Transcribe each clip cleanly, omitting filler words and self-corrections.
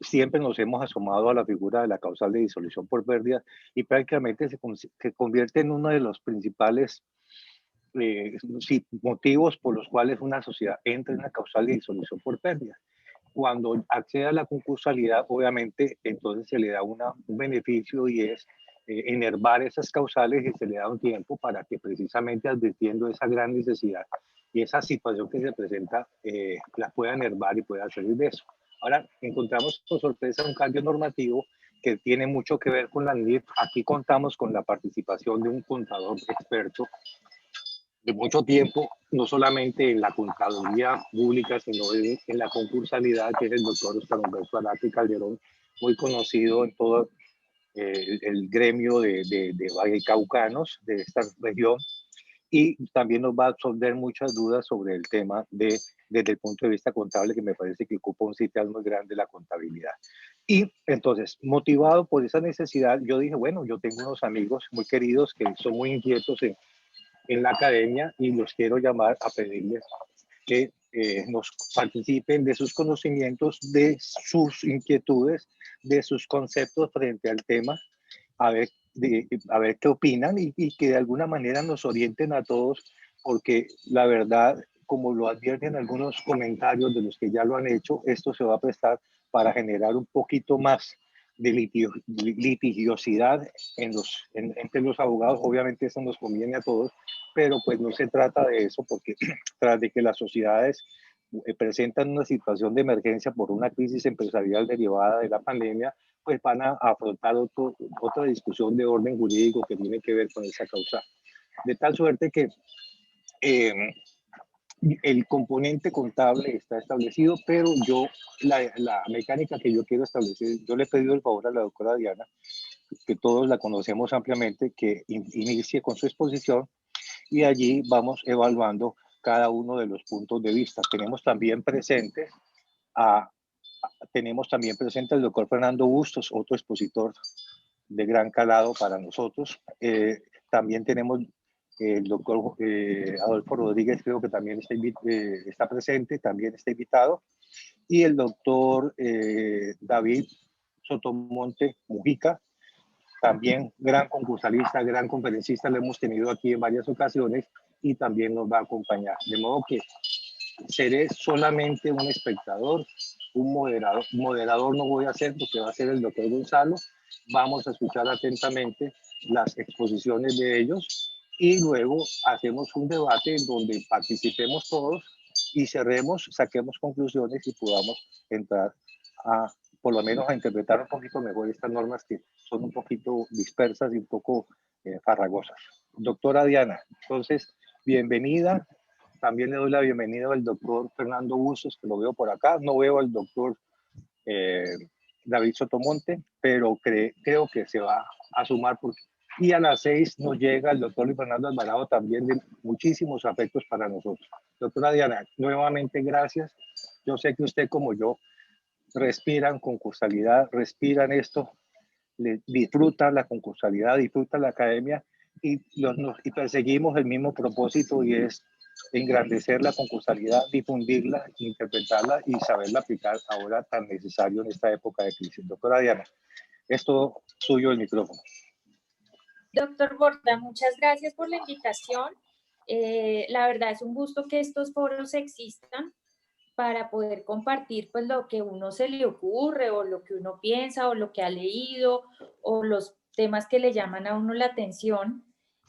siempre nos hemos asomado a la figura de la causal de disolución por pérdida y prácticamente se convierte en uno de los principales sí, motivos por los cuales una sociedad entra en una causal de disolución por pérdida. Cuando accede a la concursalidad, obviamente, entonces se le da un beneficio y es enervar esas causales y se le da un tiempo para que precisamente advirtiendo esa gran necesidad y esa situación que se presenta, la pueda enervar y pueda salir de eso. Ahora, encontramos con sorpresa un cambio normativo que tiene mucho que ver con la NIF. Aquí contamos con la participación de un contador experto de mucho tiempo, no solamente en la contaduría pública, sino en la concursalidad, que es el doctor Oscar Humberto Arate Calderón, muy conocido en todo el gremio de vallecaucanos de esta región, y también nos va a absolver muchas dudas sobre el tema desde el punto de vista contable, que me parece que ocupa un sitio muy grande la contabilidad. Y entonces, motivado por esa necesidad, yo dije, bueno, yo tengo unos amigos muy queridos que son muy inquietos en la academia y los quiero llamar a pedirles que nos participen de sus conocimientos, de sus inquietudes, de sus conceptos frente al tema, a ver, a ver qué opinan y que de alguna manera nos orienten a todos, porque la verdad, como lo advierten algunos comentarios de los que ya lo han hecho, esto se va a prestar para generar un poquito más de litigiosidad entre los abogados. Obviamente eso nos conviene a todos, pero pues no se trata de eso, porque tras de que las sociedades presentan una situación de emergencia por una crisis empresarial derivada de la pandemia, pues van a afrontar otra discusión de orden jurídico que tiene que ver con esa causa. De tal suerte que eh, el componente contable está establecido, pero la mecánica que yo quiero establecer, yo le he pedido el favor a la doctora Diana, que todos la conocemos ampliamente, que inicie con su exposición y allí vamos evaluando cada uno de los puntos de vista. A, tenemos también presente al doctor Fernando Bustos, otro expositor de gran calado para nosotros. También tenemos el doctor Adolfo Rodríguez, creo que también está presente, también está invitado, y el doctor David Sotomonte Mujica, también gran concursalista, gran conferencista, lo hemos tenido aquí en varias ocasiones y también nos va a acompañar. De modo que seré solamente un espectador, un moderador no voy a ser porque va a ser el doctor Gonzalo. Vamos a escuchar atentamente las exposiciones de ellos y luego hacemos un debate en donde participemos todos y cerremos, saquemos conclusiones y podamos entrar a, por lo menos, a interpretar un poquito mejor estas normas que son un poquito dispersas y un poco farragosas. Doctora Diana, entonces, bienvenida. También le doy la bienvenida al doctor Fernando Bustos, que lo veo por acá. No veo al doctor eh, David Sotomonte, pero creo que se va a sumar. Y a las 6 nos llega el doctor Luis Fernando Alvarado, también de muchísimos afectos para nosotros. Doctora Diana, nuevamente gracias. Yo sé que usted, como yo, respiran concursalidad, respiran esto, disfrutan la concursalidad, disfrutan la academia y perseguimos el mismo propósito y es engrandecer la concursalidad, difundirla, interpretarla y saberla aplicar ahora tan necesario en esta época de crisis. Doctora Diana, es todo suyo el micrófono. Doctor Borda, muchas gracias por la invitación. La verdad es un gusto que estos foros existan para poder compartir pues lo que uno se le ocurre o lo que uno piensa o lo que ha leído o los temas que le llaman a uno la atención.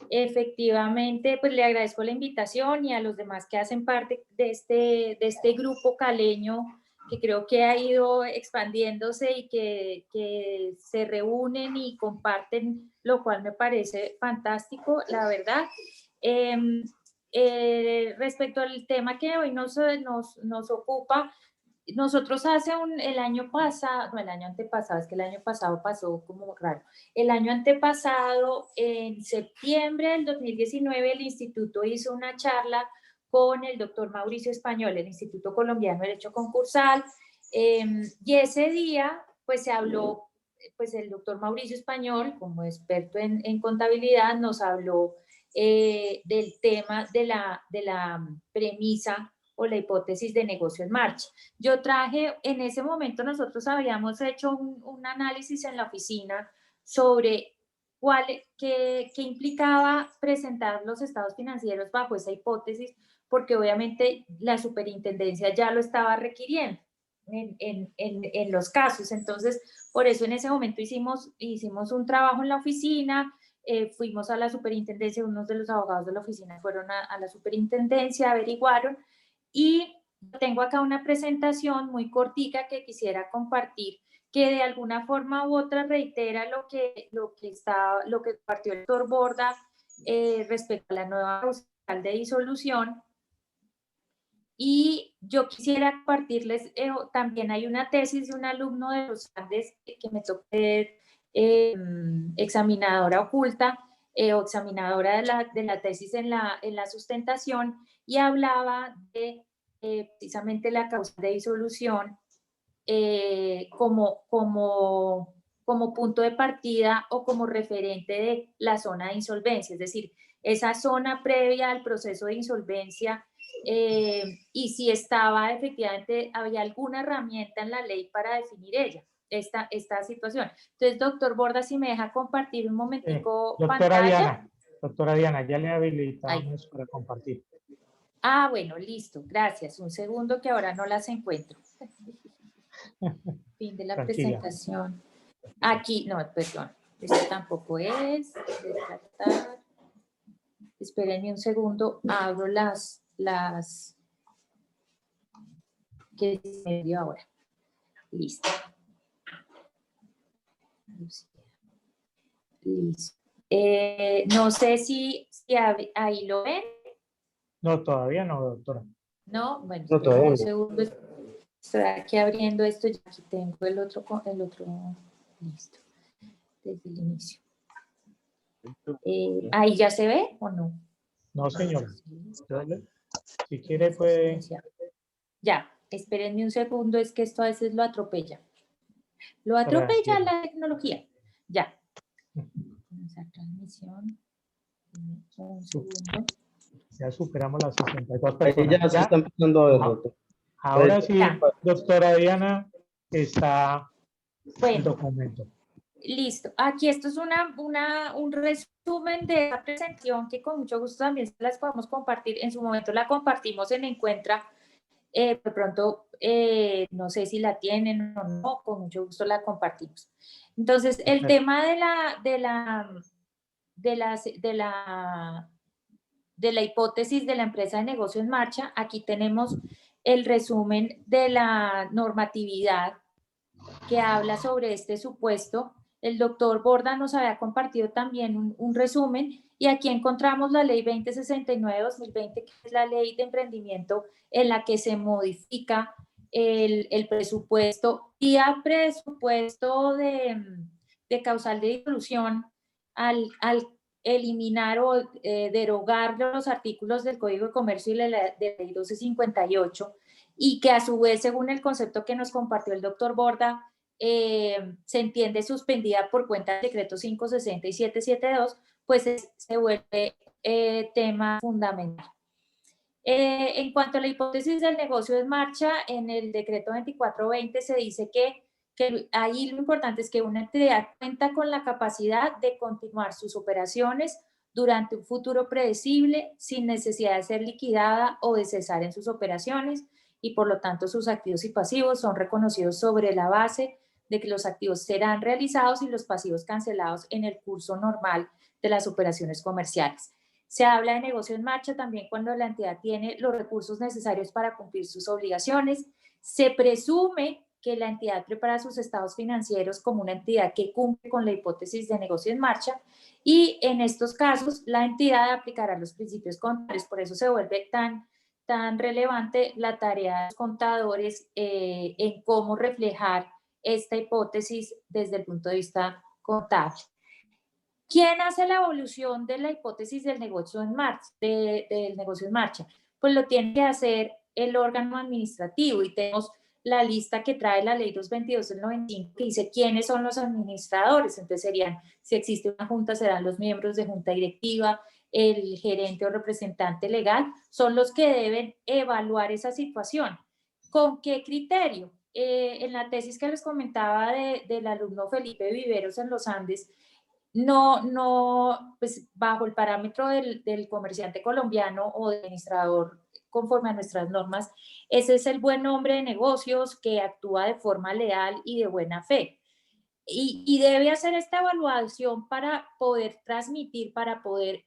Efectivamente, pues le agradezco la invitación y a los demás que hacen parte de este grupo caleño que creo que ha ido expandiéndose y que se reúnen y comparten, lo cual me parece fantástico, la verdad. Respecto al tema que hoy nos ocupa, nosotros el año pasado, no, el año antepasado, es que el año pasado pasó como raro. El año antepasado, en septiembre del 2019, el instituto hizo una charla con el doctor Mauricio Español, el Instituto Colombiano de Derecho Concursal, y ese día, pues se habló, pues el doctor Mauricio Español, como experto en contabilidad, nos habló del tema de la premisa o la hipótesis de negocio en marcha. Yo traje, en ese momento nosotros habíamos hecho un análisis en la oficina sobre qué implicaba presentar los estados financieros bajo esa hipótesis, porque obviamente la superintendencia ya lo estaba requiriendo en los casos. Entonces, por eso en ese momento hicimos un trabajo en la oficina, fuimos a la superintendencia, unos de los abogados de la oficina fueron a la superintendencia, averiguaron, y tengo acá una presentación muy cortica que quisiera compartir, que de alguna forma u otra reitera lo que partió el doctor Borda respecto a la nueva causal de disolución. Y yo quisiera compartirles, también hay una tesis de un alumno de los Andes que me tocó examinadora oculta o examinadora de la tesis en la sustentación, y hablaba de precisamente la causa de disolución como punto de partida o como referente de la zona de insolvencia, es decir, esa zona previa al proceso de insolvencia, y si efectivamente, había alguna herramienta en la ley para definir esta situación. Entonces, doctor Borda, si me deja compartir un momentico pantalla. Doctora Diana, ya le habilitamos para compartir. Ah, bueno, listo, gracias. Un segundo que ahora no las encuentro. Fin de la Tranquila. Presentación. Aquí, no, perdón, esto tampoco es. Descartar. Espérenme un segundo, abro las que se dio ahora. Listo. Listo. No sé si ahí lo ven. No, todavía no, doctora. No, bueno, No, todavía un no. segundo. Estoy aquí abriendo esto, ya aquí tengo el otro listo, desde el inicio. ¿Ahí ya se ve o no? No, señora. Si quiere puede... Ya, espérenme un segundo, es que esto a veces lo atropella. Lo atropella la tecnología. Ya. Esa transmisión. Un segundo. Ya superamos las 62 personas. Ya se está empezando a ver, doctor. Ahora sí, doctora Diana, está el documento. Listo. Aquí esto es un resumen de la presentación que con mucho gusto también las podemos compartir. En su momento la compartimos en Encuentra. De pronto, no sé si la tienen o no, con mucho gusto la compartimos. Entonces, el tema de la hipótesis de la empresa de negocio en marcha, aquí tenemos el resumen de la normatividad que habla sobre este supuesto. El doctor Borda nos había compartido también un resumen, y aquí encontramos la ley 2069-2020, que es la ley de emprendimiento en la que se modifica el presupuesto y a presupuesto de causal de disolución al eliminar o derogar los artículos del Código de Comercio y de la ley 1258, y que a su vez, según el concepto que nos compartió el doctor Borda, se entiende suspendida por cuenta del decreto 560 y 772, pues se vuelve tema fundamental. En cuanto a la hipótesis del negocio en marcha, en el decreto 2420 se dice que ahí lo importante es que una entidad cuenta con la capacidad de continuar sus operaciones durante un futuro predecible sin necesidad de ser liquidada o de cesar en sus operaciones, y por lo tanto sus activos y pasivos son reconocidos sobre la base de que los activos serán realizados y los pasivos cancelados en el curso normal de las operaciones comerciales. Se habla de negocio en marcha también cuando la entidad tiene los recursos necesarios para cumplir sus obligaciones. Se presume que la entidad prepara sus estados financieros como una entidad que cumple con la hipótesis de negocio en marcha, y en estos casos la entidad aplicará los principios contables. Por eso se vuelve tan relevante la tarea de los contadores en cómo reflejar esta hipótesis desde el punto de vista contable. ¿Quién hace la evolución de la hipótesis del negocio en marcha? Del negocio en marcha? Pues lo tiene que hacer el órgano administrativo, y tenemos la lista que trae la ley 222 del 95, que dice quiénes son los administradores. Entonces serían, si existe una junta, serán los miembros de junta directiva, el gerente o representante legal, son los que deben evaluar esa situación. ¿Con qué criterio? En la tesis que les comentaba del alumno Felipe Viveros en los Andes, pues bajo el parámetro del comerciante colombiano o del administrador conforme a nuestras normas, ese es el buen hombre de negocios que actúa de forma leal y de buena fe. Y debe hacer esta evaluación para poder transmitir, para poder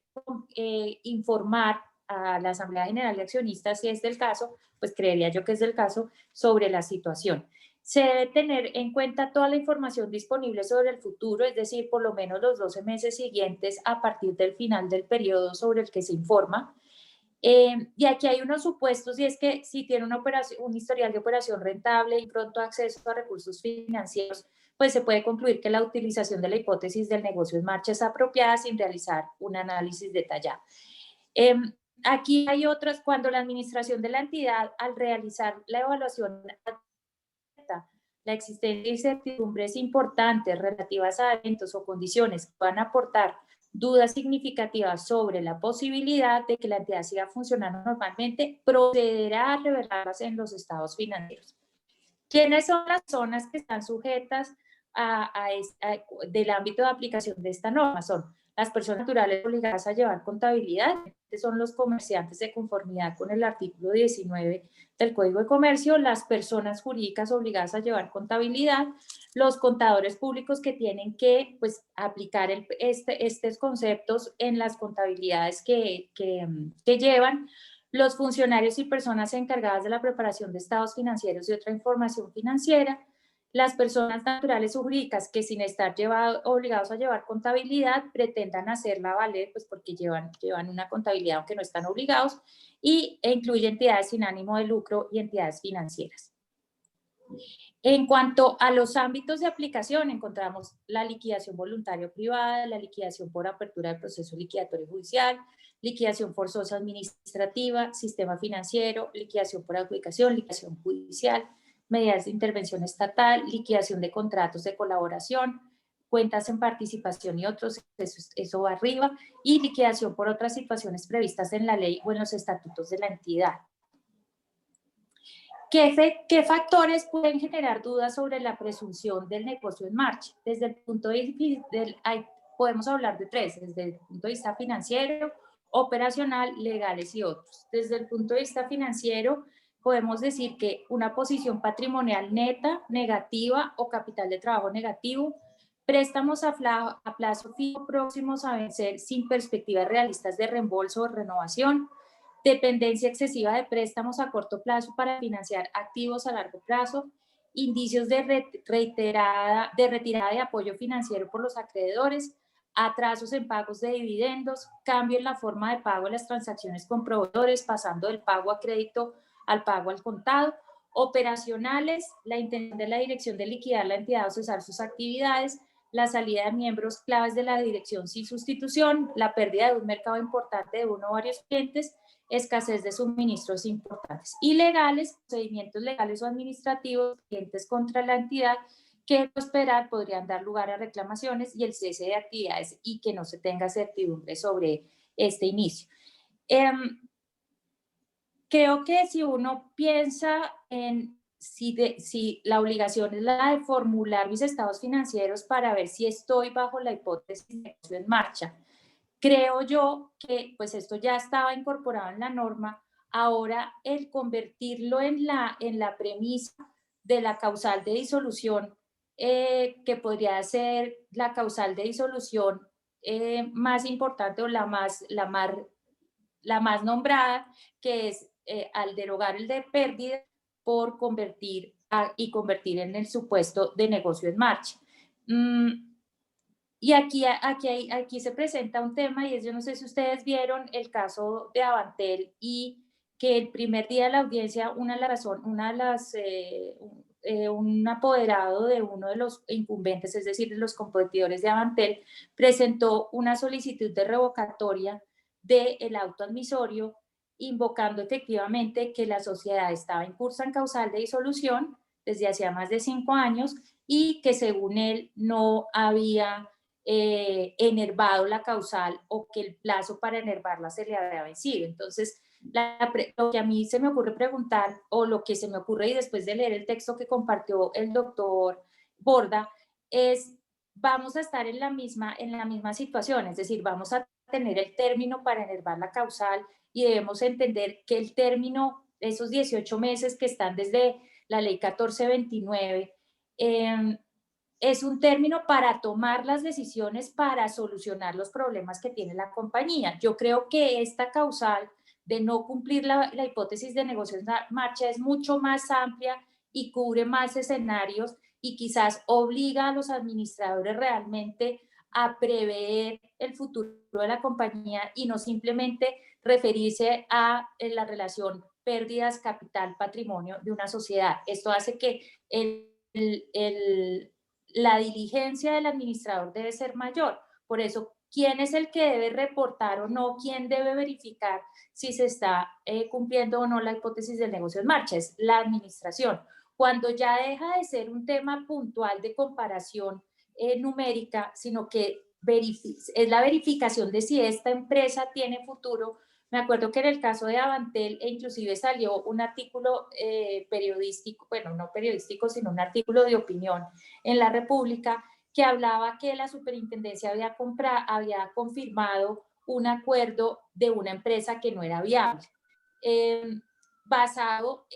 informar a la Asamblea General de Accionistas, si es del caso, pues creería yo que es del caso, sobre la situación. Se debe tener en cuenta toda la información disponible sobre el futuro, es decir, por lo menos los 12 meses siguientes a partir del final del periodo sobre el que se informa. Y aquí hay unos supuestos, y es que si tiene un historial de operación rentable y pronto acceso a recursos financieros, pues se puede concluir que la utilización de la hipótesis del negocio en marcha es apropiada sin realizar un análisis detallado. Aquí hay otras, cuando la administración de la entidad, al realizar la evaluación, la existencia de incertidumbres importantes relativas a eventos o condiciones que van a aportar dudas significativas sobre la posibilidad de que la entidad siga funcionando normalmente, procederá a revelarlas en los estados financieros. ¿Quiénes son las zonas que están sujetas del ámbito de aplicación de esta norma? Son las personas naturales obligadas a llevar contabilidad, son los comerciantes de conformidad con el artículo 19 del Código de Comercio, las personas jurídicas obligadas a llevar contabilidad, los contadores públicos que tienen que pues, aplicar estos conceptos en las contabilidades que llevan, los funcionarios y personas encargadas de la preparación de estados financieros y otra información financiera, las personas naturales o jurídicas que sin estar obligados a llevar contabilidad pretendan hacerla valer, pues porque llevan una contabilidad aunque no están obligados, e incluye entidades sin ánimo de lucro y entidades financieras. En cuanto a los ámbitos de aplicación, encontramos la liquidación voluntaria privada, la liquidación por apertura del proceso liquidatorio judicial, liquidación forzosa administrativa, sistema financiero, liquidación por adjudicación, liquidación judicial, medidas de intervención estatal, liquidación de contratos de colaboración, cuentas en participación y otros, eso va arriba, y liquidación por otras situaciones previstas en la ley o en los estatutos de la entidad. ¿Qué factores pueden generar dudas sobre la presunción del negocio en marcha? Desde el punto de vista podemos hablar de tres, desde el punto de vista financiero, operacional, legales y otros. Desde el punto de vista financiero, podemos decir que una posición patrimonial neta, negativa o capital de trabajo negativo, préstamos a plazo fijo próximos a vencer sin perspectivas realistas de reembolso o renovación, dependencia excesiva de préstamos a corto plazo para financiar activos a largo plazo, indicios de retirada de apoyo financiero por los acreedores, atrasos en pagos de dividendos, cambio en la forma de pago de las transacciones con proveedores, pasando del pago a crédito al pago al contado, operacionales, la intención de la dirección de liquidar la entidad o cesar sus actividades, la salida de miembros claves de la dirección sin sustitución, la pérdida de un mercado importante de uno o varios clientes, escasez de suministros importantes. Y legales, procedimientos legales o administrativos, clientes contra la entidad que esperar podrían dar lugar a reclamaciones y el cese de actividades y que no se tenga certidumbre sobre este inicio. Creo que si uno piensa en si la obligación es la de formular mis estados financieros para ver si estoy bajo la hipótesis de negocio en marcha, creo yo que pues esto ya estaba incorporado en la norma. Ahora el convertirlo en la premisa de la causal de disolución, que podría ser la causal de disolución más importante o la más nombrada, que es al derogar el de pérdida por convertir en el supuesto de negocio en marcha. Y aquí se presenta un tema, y es, yo no sé si ustedes vieron el caso de Avantel, y que el primer día de la audiencia, un apoderado de uno de los incumbentes, es decir, de los competidores de Avantel, presentó una solicitud de revocatoria del auto admisorio, invocando efectivamente que la sociedad estaba en curso en causal de disolución desde hacía más de 5 años y que según él no había enervado la causal o que el plazo para enervarla se le había vencido. Entonces, lo que a mí se me ocurre preguntar, o lo que se me ocurre y después de leer el texto que compartió el doctor Borda, es, vamos a estar en la misma situación, es decir, vamos a tener el término para enervar la causal y debemos entender que el término, esos 18 meses que están desde la ley 1429, es un término para tomar las decisiones para solucionar los problemas que tiene la compañía. Yo creo que esta causal de no cumplir la hipótesis de negocio en marcha es mucho más amplia y cubre más escenarios y quizás obliga a los administradores realmente a prever el futuro de la compañía y no simplemente referirse a la relación pérdidas, capital, patrimonio de una sociedad. Esto hace que la diligencia del administrador debe ser mayor. Por eso, ¿quién es el que debe reportar o no? ¿Quién debe verificar si se está cumpliendo o no la hipótesis del negocio en marcha? Es la administración. Cuando ya deja de ser un tema puntual de comparación numérica, sino que es la verificación de si esta empresa tiene futuro. Me acuerdo que en el caso de Avantel, inclusive salió un artículo periodístico, bueno, no periodístico, sino un artículo de opinión en La República, que hablaba que la superintendencia había confirmado un acuerdo de una empresa que no era viable. Basado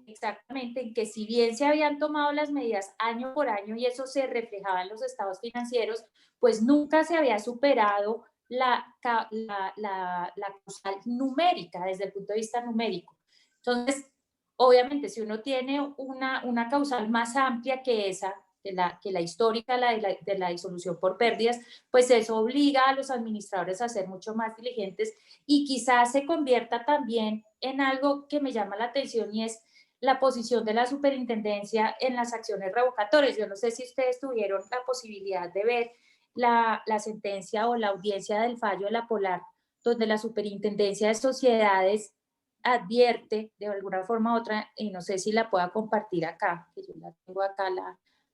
exactamente en que si bien se habían tomado las medidas año por año y eso se reflejaba en los estados financieros, pues nunca se había superado la causal numérica, desde el punto de vista numérico. Entonces, obviamente, si uno tiene una causal más amplia que esa, que la histórica, de la disolución por pérdidas, pues eso obliga a los administradores a ser mucho más diligentes y quizás se convierta también en algo que me llama la atención y es la posición de la superintendencia en las acciones revocatorias. Yo no sé si ustedes tuvieron la posibilidad de ver la sentencia o la audiencia del fallo de la Polar, donde la superintendencia de sociedades advierte de alguna forma u otra, y no sé si la pueda compartir acá, que yo la tengo acá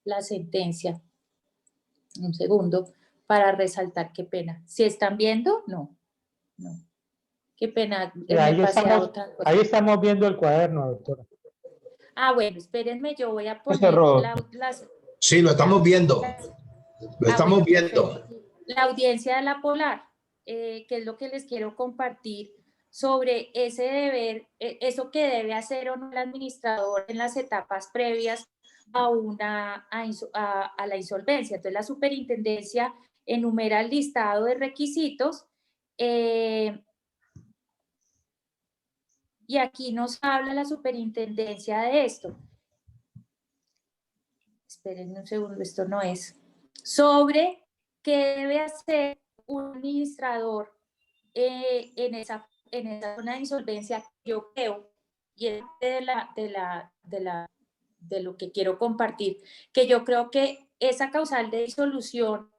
la sentencia. Un segundo, para resaltar, qué pena. ¿Si están viendo? No. Qué pena. Ahí estamos viendo el cuaderno, doctora. Bueno, espérenme, yo voy a poner las... Sí, lo estamos viendo. Lo estamos viendo. Perfecto. La audiencia de la Polar, que es lo que les quiero compartir sobre ese deber, eso que debe hacer o no el administrador en las etapas previas a la insolvencia. Entonces, la superintendencia enumera el listado de requisitos y aquí nos habla la superintendencia de esto. Esperen un segundo, esto no es. Sobre qué debe hacer un administrador en esa zona de insolvencia, yo creo, y es de lo que quiero compartir, que yo creo que esa causal de disolución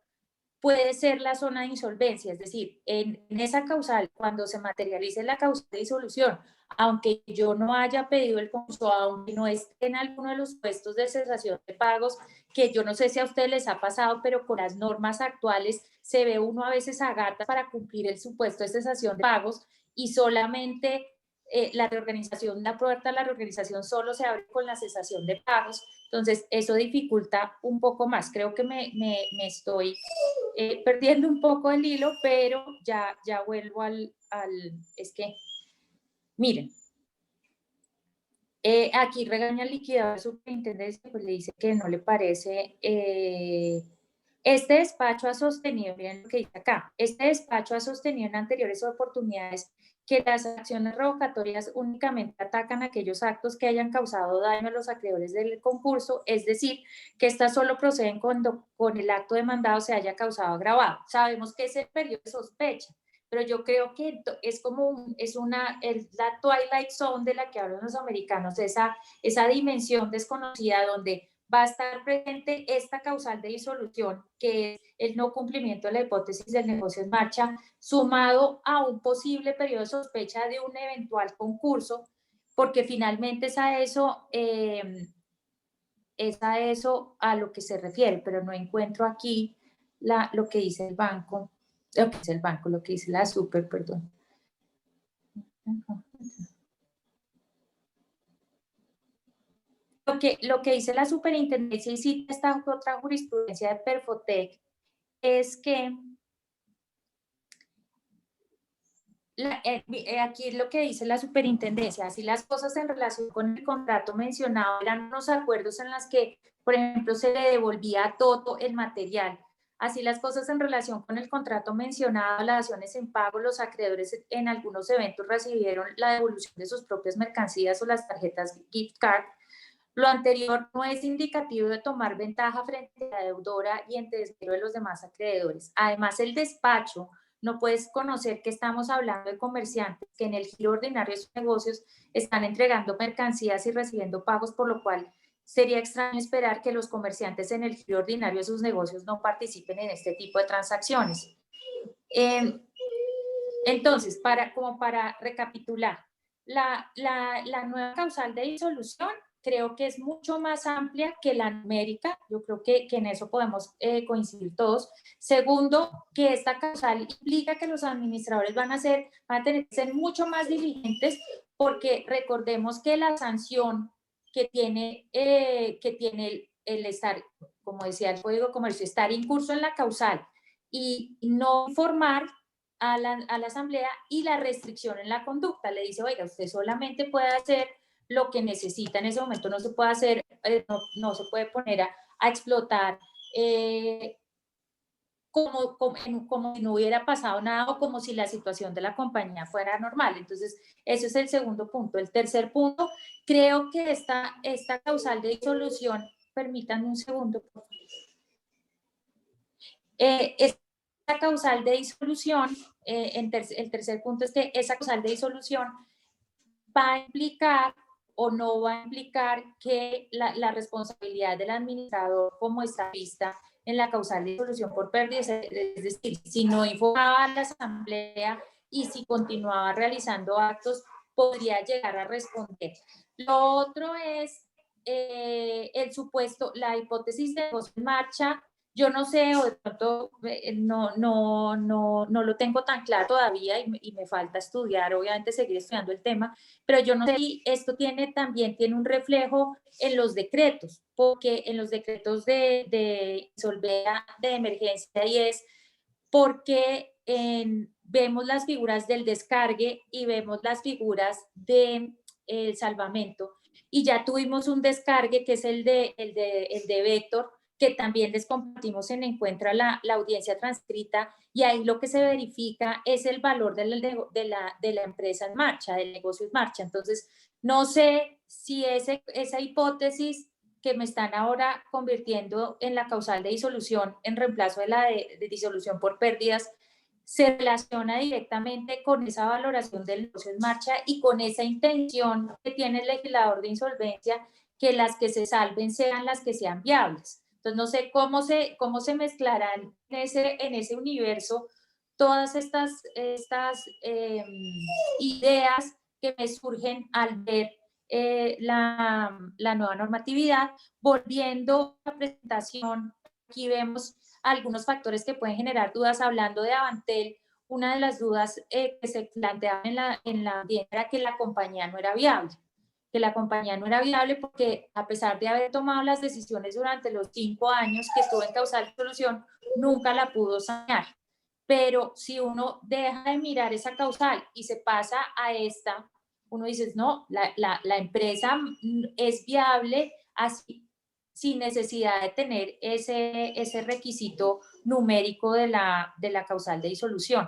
puede ser la zona de insolvencia, es decir, en esa causal, cuando se materialice la causal de disolución, aunque yo no haya pedido el concurso, aunque no esté en alguno de los puestos de cesación de pagos, que yo no sé si a ustedes les ha pasado, pero con las normas actuales se ve uno a veces a gatas para cumplir el supuesto de cesación de pagos y solamente la puerta de la reorganización solo se abre con la cesación de pagos. Entonces, eso dificulta un poco más. Creo que me estoy perdiendo un poco el hilo, pero ya vuelvo es que, miren, aquí regaña al liquidador superintendencia, pues le dice que no le parece. Este despacho ha sostenido, miren lo que dice acá, este despacho ha sostenido en anteriores oportunidades que las acciones revocatorias únicamente atacan aquellos actos que hayan causado daño a los acreedores del concurso, es decir, que estas solo proceden cuando con el acto demandado se haya causado agravado. Sabemos que es el periodo de sospecha, pero yo creo que es como la twilight zone de la que hablan los americanos, esa dimensión desconocida donde va a estar presente esta causal de disolución, que es el no cumplimiento de la hipótesis del negocio en marcha, sumado a un posible periodo de sospecha de un eventual concurso, porque finalmente es a eso a lo que se refiere, pero no encuentro aquí lo que dice el banco, lo que dice la super, perdón. Lo que dice la superintendencia y cita esta otra jurisprudencia de Perfotec es que aquí lo que dice la superintendencia, así las cosas en relación con el contrato mencionado eran unos acuerdos en los que, por ejemplo, se le devolvía a Toto el material. Así las cosas en relación con el contrato mencionado, las daciones en pago, los acreedores en algunos eventos recibieron la devolución de sus propias mercancías o las tarjetas gift card. Lo anterior no es indicativo de tomar ventaja frente a la deudora y en desmedro de los demás acreedores. Además, el despacho no puede conocer que estamos hablando de comerciantes que en el giro ordinario de sus negocios están entregando mercancías y recibiendo pagos, por lo cual sería extraño esperar que los comerciantes en el giro ordinario de sus negocios no participen en este tipo de transacciones. Entonces, como para recapitular, la nueva causal de disolución creo que es mucho más amplia que la numérica. Yo creo que en eso podemos coincidir todos. Segundo, que esta causal implica que los administradores van a tener que ser mucho más diligentes, porque recordemos que la sanción que tiene el estar, como decía el Código de Comercio, estar incurso en la causal y no informar a la asamblea, y la restricción en la conducta. Le dice, oiga, usted solamente puede hacer lo que necesita en ese momento, no se puede hacer, no se puede poner a explotar como si no hubiera pasado nada o como si la situación de la compañía fuera normal. Entonces, ese es el segundo punto. El tercer punto, creo que esta causal de disolución, permítanme un segundo, por favor. Esta causal de disolución, el tercer punto es que esa causal de disolución va a implicar o no va a implicar que la responsabilidad del administrador, como está vista en la causal de disolución por pérdidas, es decir, si no informaba a la asamblea y si continuaba realizando actos, podría llegar a responder. Lo otro es el supuesto, la hipótesis de negocio en marcha. Yo no sé, o de pronto no lo tengo tan claro todavía y me falta estudiar, obviamente seguir estudiando el tema, pero yo no sé si esto también tiene un reflejo en los decretos, porque en los decretos de insolvencia de emergencia, y es porque vemos las figuras del descargue y vemos las figuras del salvamento, y ya tuvimos un descargue que es el de Vector, que también les compartimos en Encuentra la audiencia transcrita, y ahí lo que se verifica es el valor de la empresa en marcha, del negocio en marcha. Entonces, no sé si esa hipótesis que me están ahora convirtiendo en la causal de disolución en reemplazo de la de disolución por pérdidas se relaciona directamente con esa valoración del negocio en marcha y con esa intención que tiene el legislador de insolvencia, que las que se salven sean las que sean viables. Entonces, no sé cómo se mezclarán en ese universo todas estas ideas que me surgen al ver la nueva normatividad. Volviendo a la presentación, aquí vemos algunos factores que pueden generar dudas. Hablando de Avantel, una de las dudas que se planteaban en la audiencia era que la compañía no era viable. Porque a pesar de haber tomado las decisiones durante los 5 años que estuvo en causal de disolución, nunca la pudo sanear. Pero si uno deja de mirar esa causal y se pasa a esta, uno dice, no, la empresa es viable así, sin necesidad de tener ese requisito numérico de la causal de disolución.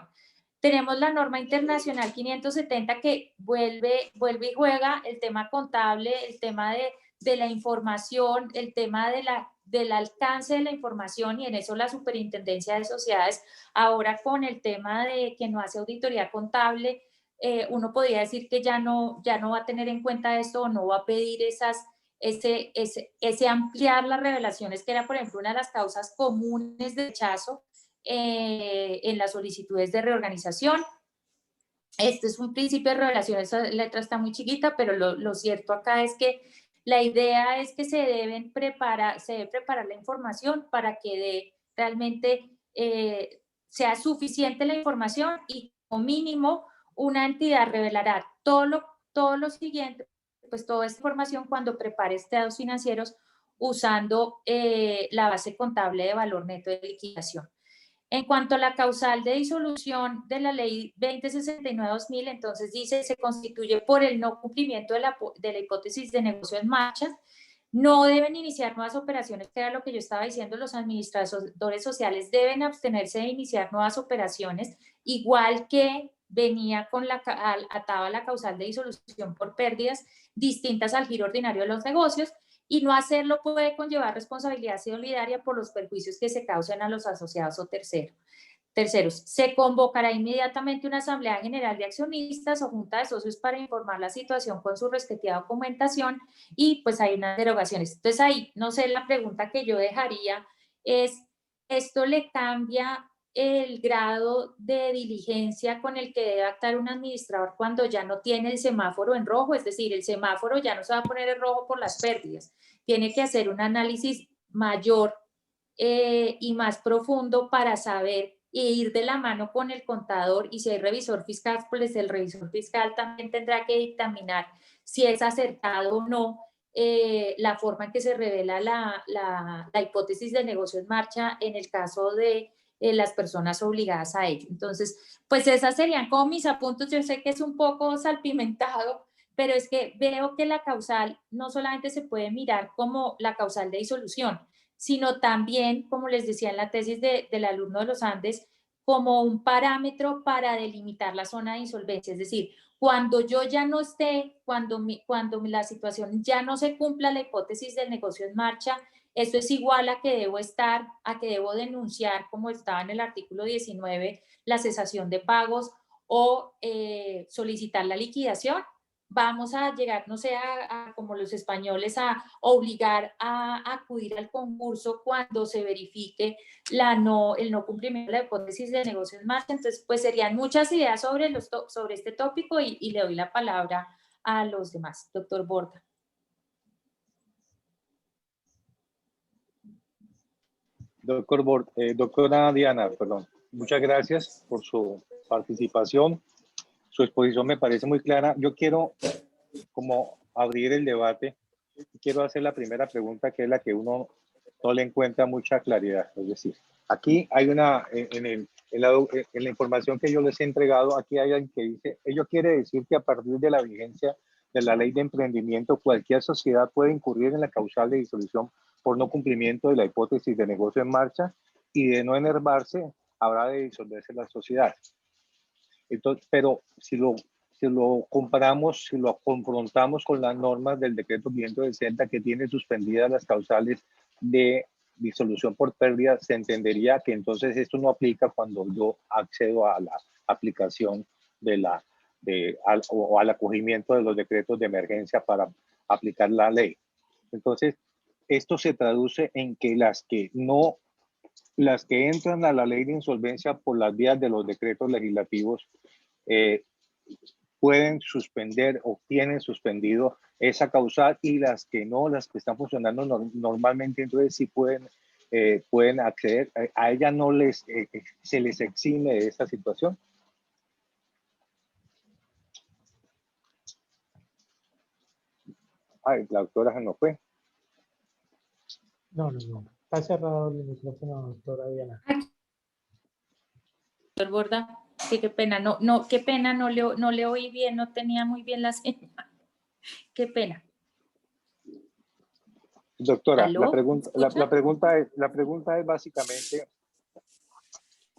Tenemos la norma internacional 570 que vuelve y juega el tema contable, el tema de la información, el tema del alcance de la información, y en eso la Superintendencia de Sociedades, ahora con el tema de que no hace auditoría contable, uno podría decir que ya no va a tener en cuenta esto, o no va a pedir ese ampliar las revelaciones, que era, por ejemplo, una de las causas comunes de rechazo en las solicitudes de reorganización. Este es un principio de revelación, esa letra está muy chiquita, pero lo cierto acá es que la idea es que se debe preparar la información para que dé realmente sea suficiente la información y como mínimo una entidad revelará todo lo siguiente, pues toda esta información cuando prepare estados financieros usando la base contable de valor neto de liquidación. En cuanto a la causal de disolución de la ley 2069-2000, entonces dice, se constituye por el no cumplimiento de la hipótesis de negocio en marcha. No deben iniciar nuevas operaciones, que era lo que yo estaba diciendo, los administradores sociales deben abstenerse de iniciar nuevas operaciones, igual que venía con atada la causal de disolución por pérdidas distintas al giro ordinario de los negocios, y no hacerlo puede conllevar responsabilidad solidaria por los perjuicios que se causen a los asociados o terceros. Se convocará inmediatamente una asamblea general de accionistas o junta de socios para informar la situación con su respectiva documentación y pues hay unas derogaciones. Entonces ahí, no sé, la pregunta que yo dejaría es, ¿esto le cambia el grado de diligencia con el que debe actuar un administrador cuando ya no tiene el semáforo en rojo? Es decir, el semáforo ya no se va a poner en rojo por las pérdidas. Tiene que hacer un análisis mayor y más profundo para saber e ir de la mano con el contador, y si hay revisor fiscal, pues el revisor fiscal también tendrá que dictaminar si es acertado o no la forma en que se revela la hipótesis de negocio en marcha en el caso de las personas obligadas a ello. Entonces, pues esas serían como mis apuntes. Yo sé que es un poco salpimentado, pero es que veo que la causal no solamente se puede mirar como la causal de disolución, sino también, como les decía en la tesis del alumno de los Andes, como un parámetro para delimitar la zona de insolvencia. Es decir, cuando yo ya no esté, cuando la situación ya no se cumpla la hipótesis del negocio en marcha, esto es igual a que debo denunciar, como estaba en el artículo 19, la cesación de pagos o solicitar la liquidación. Vamos a llegar, no sé, como los españoles, a obligar a acudir al concurso cuando se verifique el no cumplimiento de la hipótesis de negocio en marcha. Entonces, pues serían muchas ideas sobre este tópico y le doy la palabra a los demás. Doctor Borda. Doctora Diana, perdón. Muchas gracias por su participación. Su exposición me parece muy clara. Yo quiero como abrir el debate. Quiero hacer la primera pregunta, que es la que uno no le encuentra mucha claridad. Es decir, aquí hay en la información que yo les he entregado, aquí hay alguien que dice, ello quiere decir que a partir de la vigencia de la ley de emprendimiento, cualquier sociedad puede incurrir en la causal de disolución por no cumplimiento de la hipótesis de negocio en marcha, y de no enervarse, habrá de disolverse la sociedad. Entonces, pero si lo comparamos, si lo confrontamos con las normas del decreto 560 que tiene suspendidas las causales de disolución por pérdida, se entendería que entonces esto no aplica cuando yo accedo a la aplicación o al acogimiento de los decretos de emergencia para aplicar la ley. Entonces, esto se traduce en que las que entran a la ley de insolvencia por las vías de los decretos legislativos pueden suspender o tienen suspendido esa causal, y las que no, las que están funcionando normalmente, entonces sí pueden acceder. A ella no se les exime de esta situación. Ay, la doctora se nos fue. No. Está cerrado el micrófono, doctora Diana. Doctor Borda, sí, qué pena, qué pena, no le oí bien, no tenía muy bien la señal. Qué pena. Doctora, la pregunta es básicamente,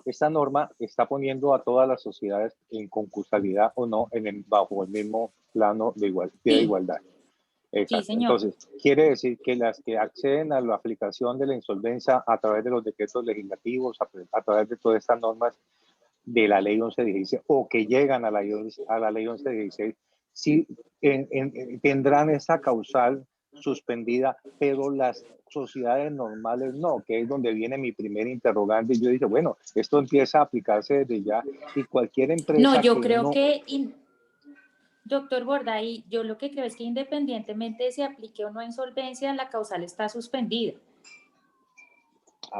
esta norma está poniendo a todas las sociedades en concursalidad o no bajo el mismo plano de igualdad. Exacto. Sí, señor. Entonces, quiere decir que las que acceden a la aplicación de la insolvencia a través de los decretos legislativos, a través de todas estas normas de la ley 1116, o que llegan a la ley 1116, sí tendrán esa causal suspendida, pero las sociedades normales no, que es donde viene mi primer interrogante. Y yo dije, bueno, esto empieza a aplicarse desde ya, y cualquier empresa... No, yo creo que... Doctor Borda, y yo lo que creo es que independientemente de si aplique o no insolvencia, la causal está suspendida.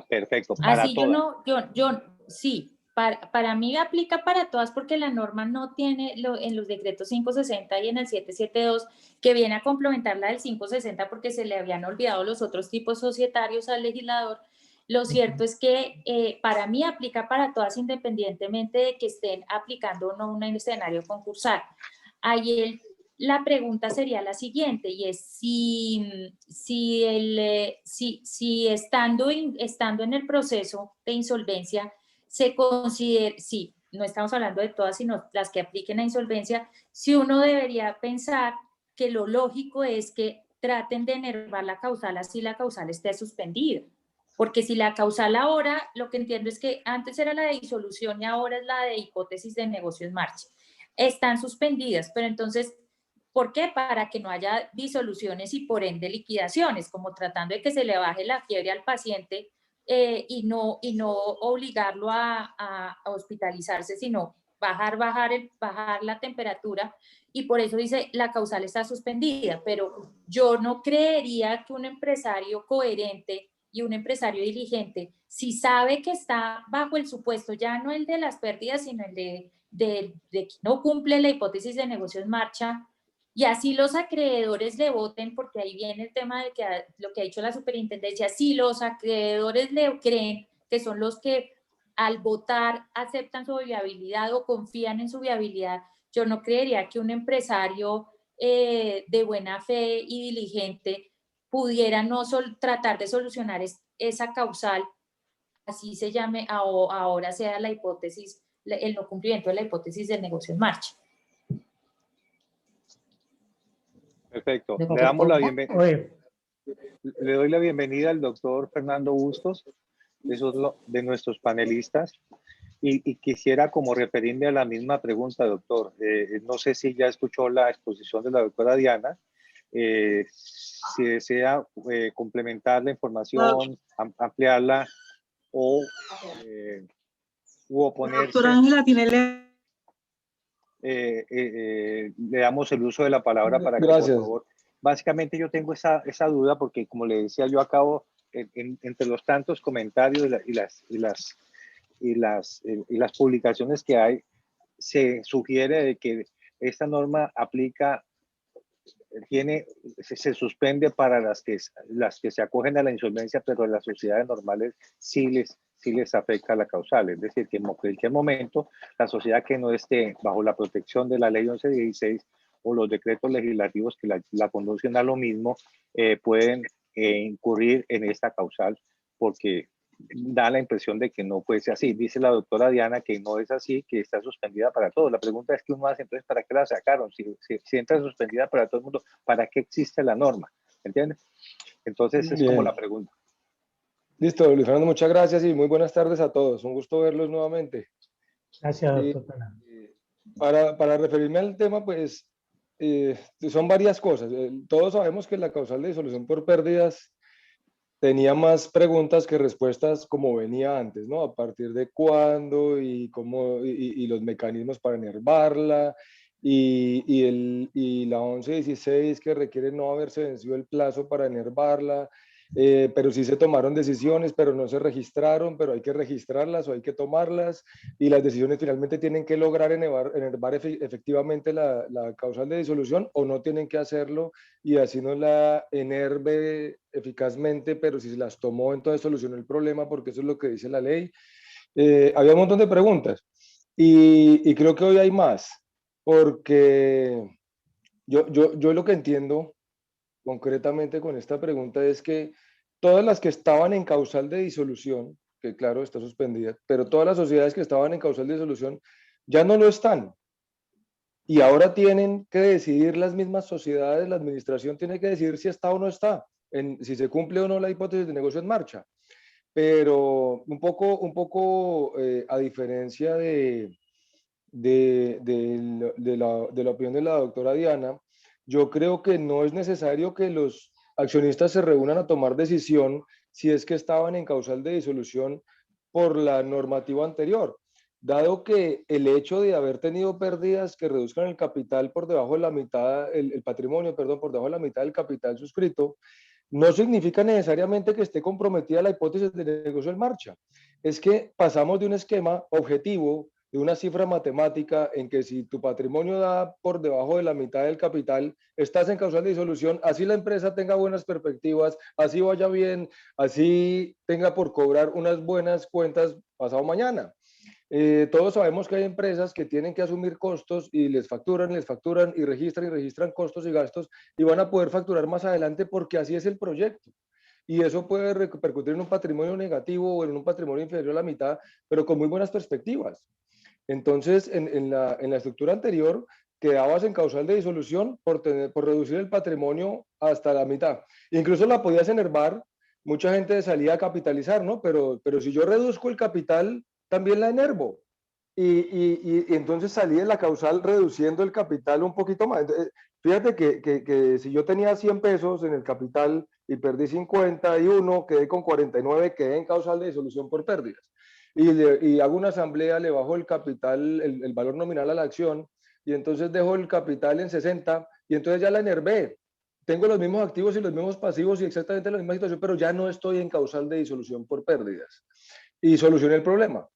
Perfecto, para Así todas. sí, para mí aplica para todas porque la norma no tiene en los decretos 560 y en el 772 que viene a complementar la del 560 porque se le habían olvidado los otros tipos societarios al legislador. Lo cierto es que para mí aplica para todas independientemente de que estén aplicando o no un escenario concursal. Ahí la pregunta sería la siguiente, y es si estando en el proceso de insolvencia se considera, sí, no estamos hablando de todas, sino las que apliquen a insolvencia, si uno debería pensar que lo lógico es que traten de enervar la causal así la causal esté suspendida. Porque si la causal ahora, lo que entiendo es que antes era la de disolución y ahora es la de hipótesis de negocio en marcha. Están suspendidas, pero entonces, ¿por qué? Para que no haya disoluciones y por ende liquidaciones, como tratando de que se le baje la fiebre al paciente y no obligarlo a hospitalizarse, sino bajar la temperatura, y por eso dice la causal está suspendida. Pero yo no creería que un empresario coherente y un empresario diligente, si sabe que está bajo el supuesto, ya no el de las pérdidas, sino el de que no cumple la hipótesis de negocio en marcha, y así los acreedores le voten, porque ahí viene el tema de que lo que ha dicho la superintendencia, si los acreedores le creen que son los que al votar aceptan su viabilidad o confían en su viabilidad, yo no creería que un empresario de buena fe y diligente pudiera no tratar de solucionar esa causal, así se llame, ahora sea la hipótesis, el no cumplimiento de la hipótesis del negocio en marcha. Perfecto. Le damos la bienvenida. Le doy la bienvenida al doctor Fernando Bustos, de nuestros panelistas, y quisiera como referirme a la misma pregunta, doctor. No sé si ya escuchó la exposición de la doctora Diana. Si desea complementar la información, ampliarla o u oponerse. Doctora Ángela, tiene le damos el uso de la palabra para que, por favor. Básicamente yo tengo esa duda porque, como le decía, yo acabo, entre los tantos comentarios y las publicaciones que hay, se sugiere de que esta norma aplica, se suspende para las que se acogen a la insolvencia, pero en las sociedades normales sí les afecta la causal. Es decir, que en cualquier momento la sociedad que no esté bajo la protección de la ley 1116 o los decretos legislativos que la conducen a lo mismo, pueden incurrir en esta causal, porque da la impresión de que no puede ser así. Dice la doctora Diana que no es así, que está suspendida para todos. La pregunta es que uno hace, entonces, ¿para qué la sacaron? Si entra suspendida para todo el mundo, ¿para qué existe la norma? ¿Entiendes? Entonces es como la pregunta. Listo, Luis Fernando, muchas gracias y muy buenas tardes a todos. Un gusto verlos nuevamente. Gracias, doctor Fernando. Para referirme al tema, pues son varias cosas. Todos sabemos que la causal de disolución por pérdidas tenía más preguntas que respuestas como venía antes, ¿no? A partir de cuándo y cómo y los mecanismos para enervarla y la 1116 que requiere no haberse vencido el plazo para enervarla, pero sí se tomaron decisiones, pero no se registraron, pero hay que registrarlas o hay que tomarlas y las decisiones finalmente tienen que lograr enervar efectivamente la causal de disolución o no tienen que hacerlo y así no la enerve eficazmente, pero si se las tomó, entonces solucionó el problema porque eso es lo que dice la ley. Había un montón de preguntas y creo que hoy hay más, porque yo lo que entiendo concretamente con esta pregunta es que todas las que estaban en causal de disolución, que claro, está suspendida, pero todas las sociedades que estaban en causal de disolución ya no lo están. Y ahora tienen que decidir las mismas sociedades, la administración tiene que decidir si está o no está, si se cumple o no la hipótesis de negocio en marcha. Pero un poco a diferencia de la opinión de la doctora Diana, yo creo que no es necesario que los accionistas se reúnan a tomar decisión si es que estaban en causal de disolución por la normativa anterior, dado que el hecho de haber tenido pérdidas que reduzcan el capital por debajo de la mitad, el patrimonio, perdón, por debajo de la mitad del capital suscrito, no significa necesariamente que esté comprometida la hipótesis de negocio en marcha. Es que pasamos de un esquema objetivo, de una cifra matemática en que si tu patrimonio da por debajo de la mitad del capital, estás en causal de disolución, así la empresa tenga buenas perspectivas, así vaya bien, así tenga por cobrar unas buenas cuentas pasado mañana. Todos sabemos que hay empresas que tienen que asumir costos y les facturan y registran costos y gastos y van a poder facturar más adelante porque así es el proyecto. Y eso puede repercutir en un patrimonio negativo o en un patrimonio inferior a la mitad, pero con muy buenas perspectivas. Entonces, en la estructura anterior, quedabas en causal de disolución por reducir el patrimonio hasta la mitad. Incluso la podías enervar, mucha gente salía a capitalizar, ¿no? Pero si yo reduzco el capital, también la enervo. Y entonces salí de la causal reduciendo el capital un poquito más. Entonces, fíjate que si yo tenía 100 pesos en el capital y perdí 51, quedé con 49, quedé en causal de disolución por pérdidas. Y hago una asamblea, le bajo el capital, el valor nominal a la acción, y entonces dejo el capital en 60, y entonces ya la enervé. Tengo los mismos activos y los mismos pasivos y exactamente la misma situación, pero ya no estoy en causal de disolución por pérdidas. Y solucioné el problema.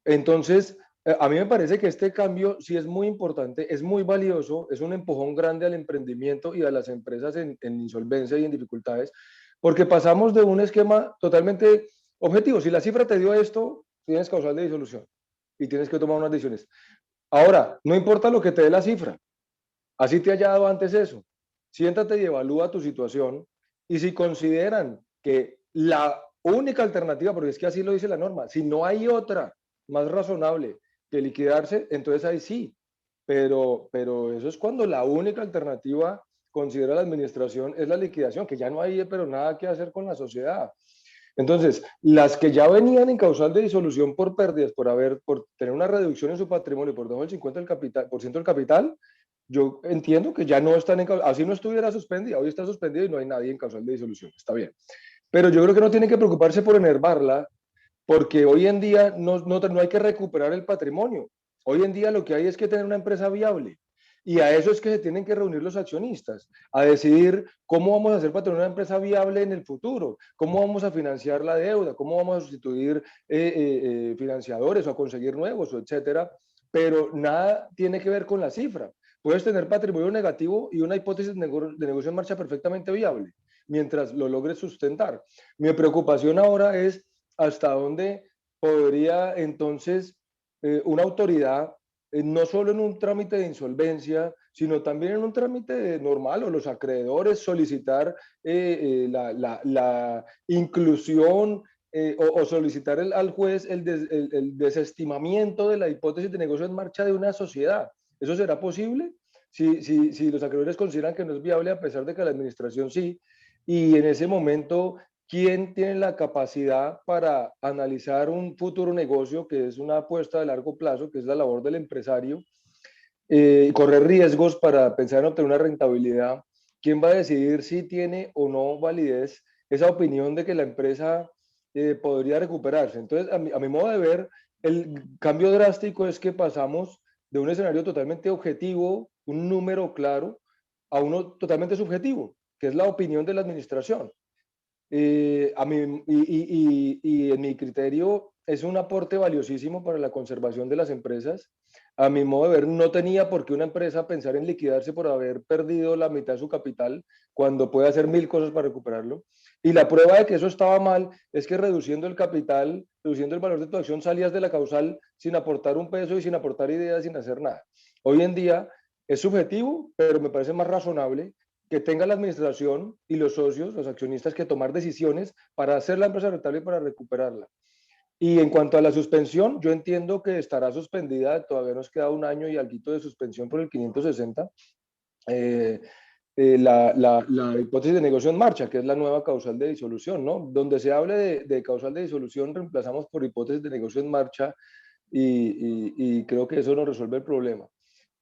Entonces, a mí me parece que este cambio sí es muy importante, es muy valioso, es un empujón grande al emprendimiento y a las empresas en insolvencia y en dificultades, porque pasamos de un esquema totalmente objetivo. Si la cifra te dio esto, tienes causal de disolución y tienes que tomar unas decisiones. Ahora, no importa lo que te dé la cifra, así te haya dado antes eso, siéntate y evalúa tu situación y si consideran que la única alternativa, porque es que así lo dice la norma, si no hay otra más razonable que liquidarse, entonces ahí sí, pero eso es cuando la única alternativa considera la administración es la liquidación, que ya no hay pero nada que hacer con la sociedad. Entonces, las que ya venían en causal de disolución por pérdidas, por tener una reducción en su patrimonio por debajo del 50% del capital, yo entiendo que ya no están en causal, así no estuviera suspendida, hoy está suspendida y no hay nadie en causal de disolución, está bien. Pero yo creo que no tienen que preocuparse por enervarla, porque hoy en día no hay que recuperar el patrimonio. Hoy en día lo que hay es que tener una empresa viable. Y a eso es que se tienen que reunir los accionistas, a decidir cómo vamos a hacer para tener una empresa viable en el futuro, cómo vamos a financiar la deuda, cómo vamos a sustituir financiadores o a conseguir nuevos, etcétera. Pero nada tiene que ver con la cifra. Puedes tener patrimonio negativo y una hipótesis de negocio en marcha perfectamente viable, mientras lo logres sustentar. Mi preocupación ahora es hasta dónde podría entonces una autoridad, no solo en un trámite de insolvencia, sino también en un trámite normal, o los acreedores solicitar la inclusión o solicitar al juez el desestimamiento de la hipótesis de negocio en marcha de una sociedad. ¿Eso será posible? Si los acreedores consideran que no es viable, a pesar de que la administración sí, y en ese momento, ¿quién tiene la capacidad para analizar un futuro negocio, que es una apuesta de largo plazo, que es la labor del empresario, correr riesgos para pensar en obtener una rentabilidad? ¿Quién va a decidir si tiene o no validez esa opinión de que la empresa podría recuperarse? Entonces, a mi modo de ver, el cambio drástico es que pasamos de un escenario totalmente objetivo, un número claro, a uno totalmente subjetivo, que es la opinión de la administración. Y en mi criterio es un aporte valiosísimo para la conservación de las empresas. A mi modo de ver, no tenía por qué una empresa pensar en liquidarse por haber perdido la mitad de su capital cuando puede hacer 1000 cosas para recuperarlo. Y la prueba de que eso estaba mal es que reduciendo el capital, reduciendo el valor de tu acción, salías de la causal sin aportar un peso y sin aportar ideas, sin hacer nada. Hoy en día es subjetivo, pero me parece más razonable que tenga la administración y los socios, los accionistas, que tomar decisiones para hacer la empresa rentable y para recuperarla. Y en cuanto a la suspensión, yo entiendo que estará suspendida, todavía nos queda un año y algo de suspensión por el 560, la hipótesis de negocio en marcha, que es la nueva causal de disolución, ¿no? Donde se hable de causal de disolución, reemplazamos por hipótesis de negocio en marcha y creo que eso nos resuelve el problema.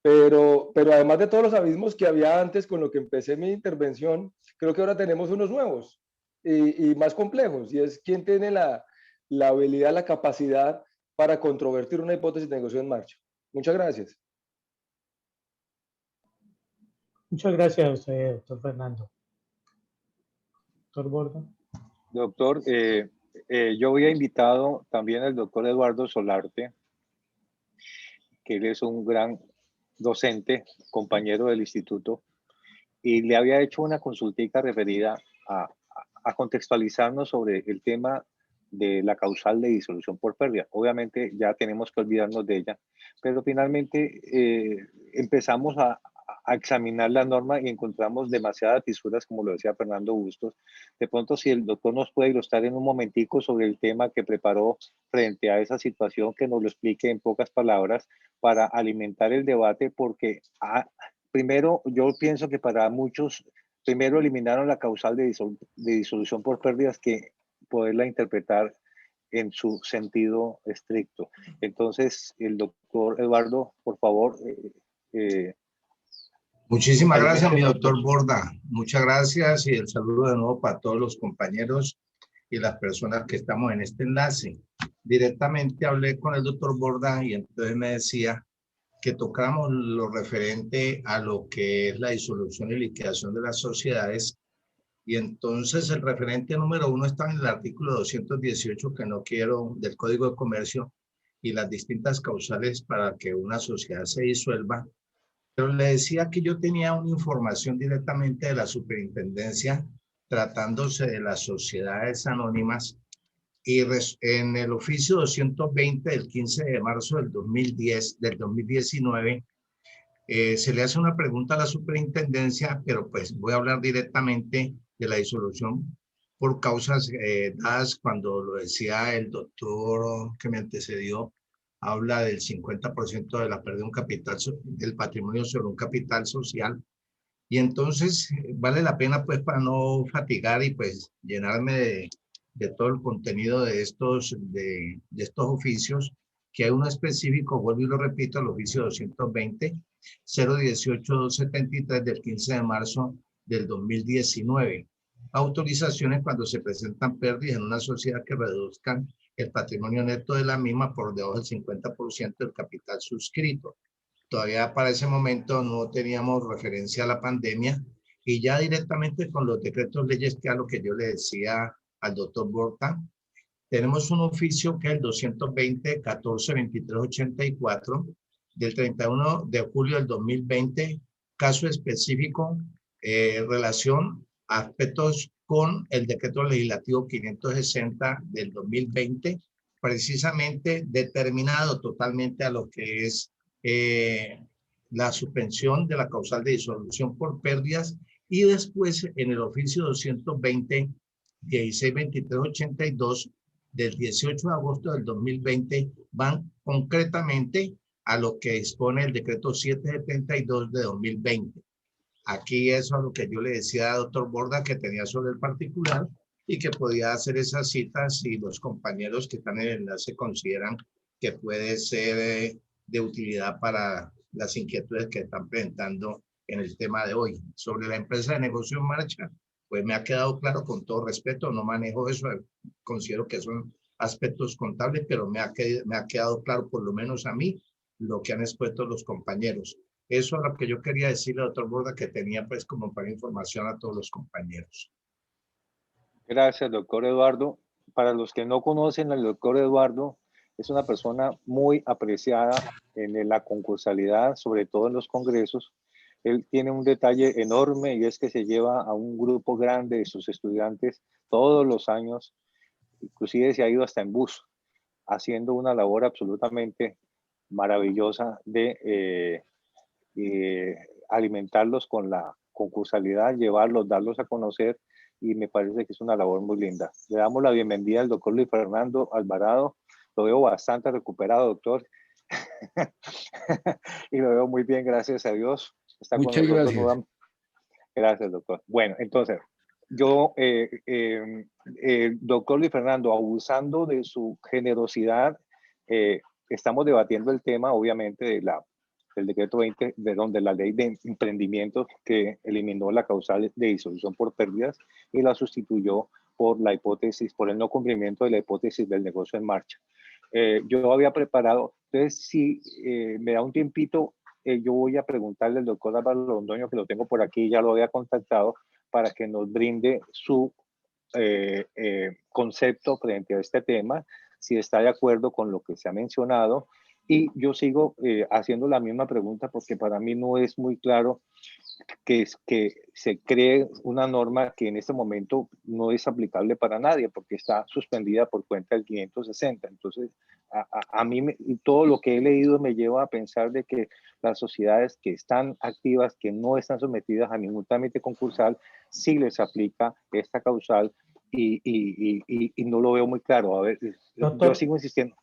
Pero además de todos los abismos que había antes con lo que empecé mi intervención, creo que ahora tenemos unos nuevos y más complejos, y es quién tiene la habilidad, la capacidad para controvertir una hipótesis de negocio en marcha. Muchas gracias. Muchas gracias a usted, doctor Fernando. doctor Borda. Doctor, yo había invitado también al doctor Eduardo Solarte, que él es un gran docente, compañero del instituto, y le había hecho una consultica referida a contextualizarnos sobre el tema de la causal de disolución por pérdida. Obviamente ya tenemos que olvidarnos de ella, pero finalmente empezamos a examinar la norma y encontramos demasiadas fisuras, como lo decía Fernando Bustos. De pronto, si el doctor nos puede ilustrar en un momentico sobre el tema que preparó frente a esa situación, que nos lo explique en pocas palabras para alimentar el debate, porque primero, yo pienso que para muchos, primero eliminaron la causal de disolución por pérdidas que poderla interpretar en su sentido estricto. Entonces, el doctor Eduardo, por favor. Muchísimas gracias, mi doctor Borda. Muchas gracias y el saludo de nuevo para todos los compañeros y las personas que estamos en este enlace. Directamente hablé con el doctor Borda y entonces me decía que tocamos lo referente a lo que es la disolución y liquidación de las sociedades. Y entonces el referente número 1 está en el artículo 218, que no quiero, del Código de Comercio, y las distintas causales para que una sociedad se disuelva. Pero le decía que yo tenía una información directamente de la superintendencia tratándose de las sociedades anónimas y en el oficio 220 del 15 de marzo del 2019 se le hace una pregunta a la superintendencia, pero pues voy a hablar directamente de la disolución por causas dadas cuando lo decía el doctor que me antecedió, habla del 50% de la pérdida de un capital, del patrimonio sobre un capital social. Y entonces vale la pena pues para no fatigar y pues llenarme de todo el contenido de estos oficios, que hay uno específico, vuelvo y lo repito, el oficio 220 018-273 del 15 de marzo del 2019. Autorizaciones cuando se presentan pérdidas en una sociedad que reduzcan el patrimonio neto de la misma por debajo del 50% del capital suscrito. Todavía para ese momento no teníamos referencia a la pandemia y ya directamente con los decretos leyes, que a lo que yo le decía al doctor Borda, tenemos un oficio que es el 220-14-23-84 del 31 de julio del 2020, caso específico, relación a aspectos con el decreto legislativo 560 del 2020, precisamente determinado totalmente a lo que es la suspensión de la causal de disolución por pérdidas, y después en el oficio 220 162382 del 18 de agosto del 2020 van concretamente a lo que dispone el decreto 772 de 2020. Aquí eso es lo que yo le decía al doctor Borda, que tenía sobre el particular y que podía hacer esas citas si los compañeros que están en el enlace consideran que puede ser de utilidad para las inquietudes que están presentando en el tema de hoy. Sobre la empresa de negocio en marcha, pues me ha quedado claro, con todo respeto, no manejo eso, considero que son aspectos contables, pero me ha quedado claro, por lo menos a mí, lo que han expuesto los compañeros. Eso es lo que yo quería decirle, doctor Borda, que tenía pues como para información a todos los compañeros. Gracias, doctor Eduardo. Para los que no conocen al doctor Eduardo, es una persona muy apreciada en la concursalidad, sobre todo en los congresos. Él tiene un detalle enorme y es que se lleva a un grupo grande de sus estudiantes todos los años, inclusive se ha ido hasta en bus, haciendo una labor absolutamente maravillosa de alimentarlos con la concursalidad, llevarlos, darlos a conocer, y me parece que es una labor muy linda. Le damos la bienvenida al doctor Luis Fernando Alvarado. Lo veo bastante recuperado, doctor. Y lo veo muy bien, gracias a Dios. Está Muchas con nosotros. gracias. Gracias, doctor. Bueno, entonces, yo, doctor Luis Fernando, abusando de su generosidad, estamos debatiendo el tema, obviamente, del decreto 20, de la ley de emprendimientos, que eliminó la causal de disolución por pérdidas y la sustituyó por la hipótesis, por el no cumplimiento de la hipótesis del negocio en marcha. Yo había preparado, entonces si me da un tiempito, yo voy a preguntarle al doctor Álvaro Londoño, que lo tengo por aquí, ya lo había contactado, para que nos brinde su concepto frente a este tema, si está de acuerdo con lo que se ha mencionado. Y yo sigo haciendo la misma pregunta porque para mí no es muy claro que se cree una norma que en este momento no es aplicable para nadie porque está suspendida por cuenta del 560. Entonces, a mí todo lo que he leído me lleva a pensar de que las sociedades que están activas, que no están sometidas a ningún trámite concursal, sí les aplica esta causal y no lo veo muy claro. A ver, Doctor, yo sigo insistiendo.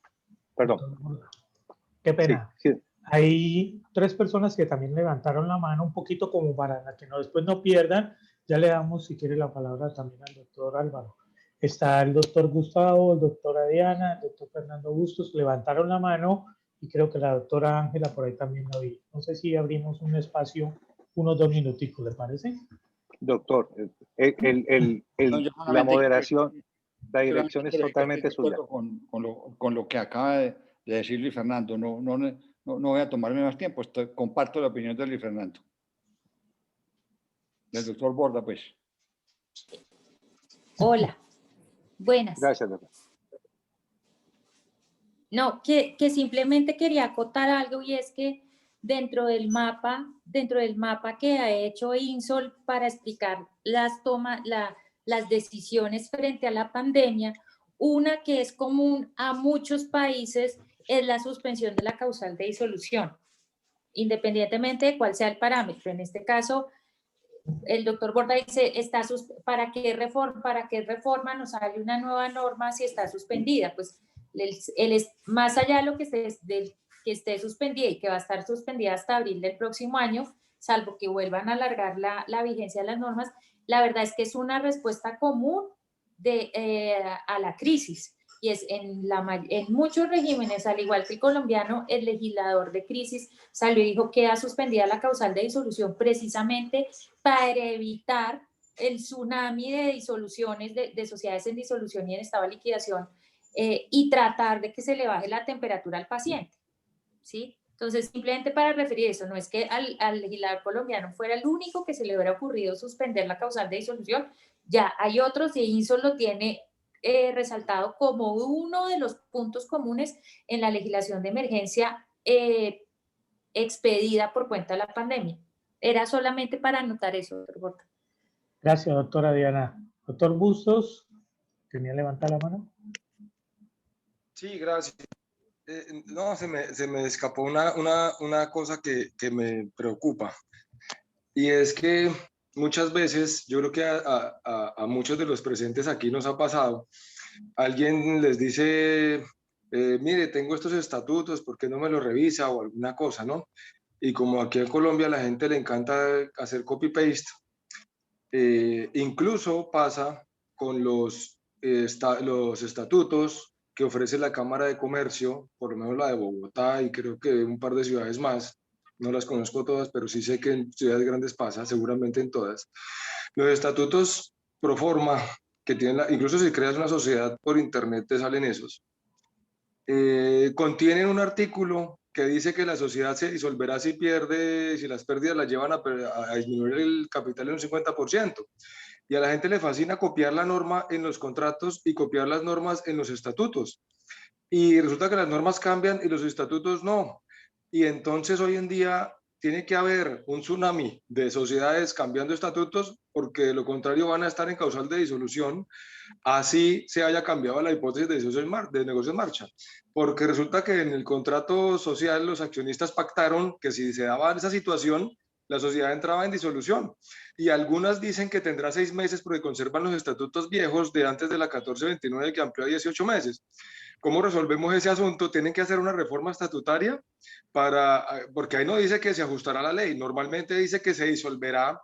Perdón. Doctor, qué pena. Sí, sí. Hay 3 personas que también levantaron la mano un poquito como para que después no pierdan. Ya le damos, si quiere, la palabra también al doctor Álvaro. Está el doctor Gustavo, el doctor Diana, el doctor Fernando Bustos, levantaron la mano y creo que la doctora Ángela por ahí también la vi. No sé si abrimos un espacio, unos 2 minuticos, ¿le parece? Doctor, la moderación, la dirección es totalmente suya. Con lo que acaba de decir Luis Fernando. No voy a tomarme más tiempo. Comparto la opinión de Luis Fernando. Del doctor Borda, pues. Hola, buenas. Gracias, doctor. No, que simplemente quería acotar algo y es que dentro del mapa que ha hecho INSOL para explicar las decisiones frente a la pandemia, una que es común a muchos países es la suspensión de la causal de disolución, independientemente de cuál sea el parámetro. En este caso, el doctor Borda dice, ¿para qué reforma nos sale una nueva norma si está suspendida? Pues más allá de lo que esté suspendida y que va a estar suspendida hasta abril del próximo año, salvo que vuelvan a alargar la vigencia de las normas, la verdad es que es una respuesta común a la crisis. Y es en muchos regímenes, al igual que el colombiano, el legislador de crisis salió y dijo que ha suspendida la causal de disolución precisamente para evitar el tsunami de disoluciones, de sociedades en disolución y en estado de liquidación, y tratar de que se le baje la temperatura al paciente, ¿sí? Entonces, simplemente para referir eso, no es que al legislador colombiano fuera el único que se le hubiera ocurrido suspender la causal de disolución, ya hay otros y INSOL lo tiene resaltado como uno de los puntos comunes en la legislación de emergencia expedida por cuenta de la pandemia. Era solamente para anotar eso, doctor Borda. Gracias, doctora Diana. Doctor Bustos, ¿tenía levantada la mano? Sí, gracias. No, se me escapó una cosa que me preocupa. Y es que muchas veces, yo creo que a muchos de los presentes aquí nos ha pasado, alguien les dice, mire, tengo estos estatutos, ¿por qué no me los revisa? O alguna cosa, ¿no? Y como aquí en Colombia a la gente le encanta hacer copy-paste, incluso pasa con los estatutos que ofrece la Cámara de Comercio, por lo menos la de Bogotá y creo que un par de ciudades más, no las conozco todas, pero sí sé que en ciudades grandes pasa, seguramente en todas. Los estatutos pro forma, que tienen incluso si creas una sociedad por internet te salen esos, contienen un artículo que dice que la sociedad se disolverá si las pérdidas las llevan a disminuir el capital en un 50%. Y a la gente le fascina copiar la norma en los contratos y copiar las normas en los estatutos. Y resulta que las normas cambian y los estatutos no. Y entonces hoy en día tiene que haber un tsunami de sociedades cambiando estatutos porque de lo contrario van a estar en causal de disolución, así se haya cambiado la hipótesis de negocio en marcha. Porque resulta que en el contrato social los accionistas pactaron que si se daba esa situación, la sociedad entraba en disolución. Y algunas dicen que tendrá 6 meses porque conservan los estatutos viejos de antes de la 1429 que amplió a 18 meses. ¿Cómo resolvemos ese asunto? Tienen que hacer una reforma estatutaria porque ahí no dice que se ajustará a la ley, normalmente dice que se disolverá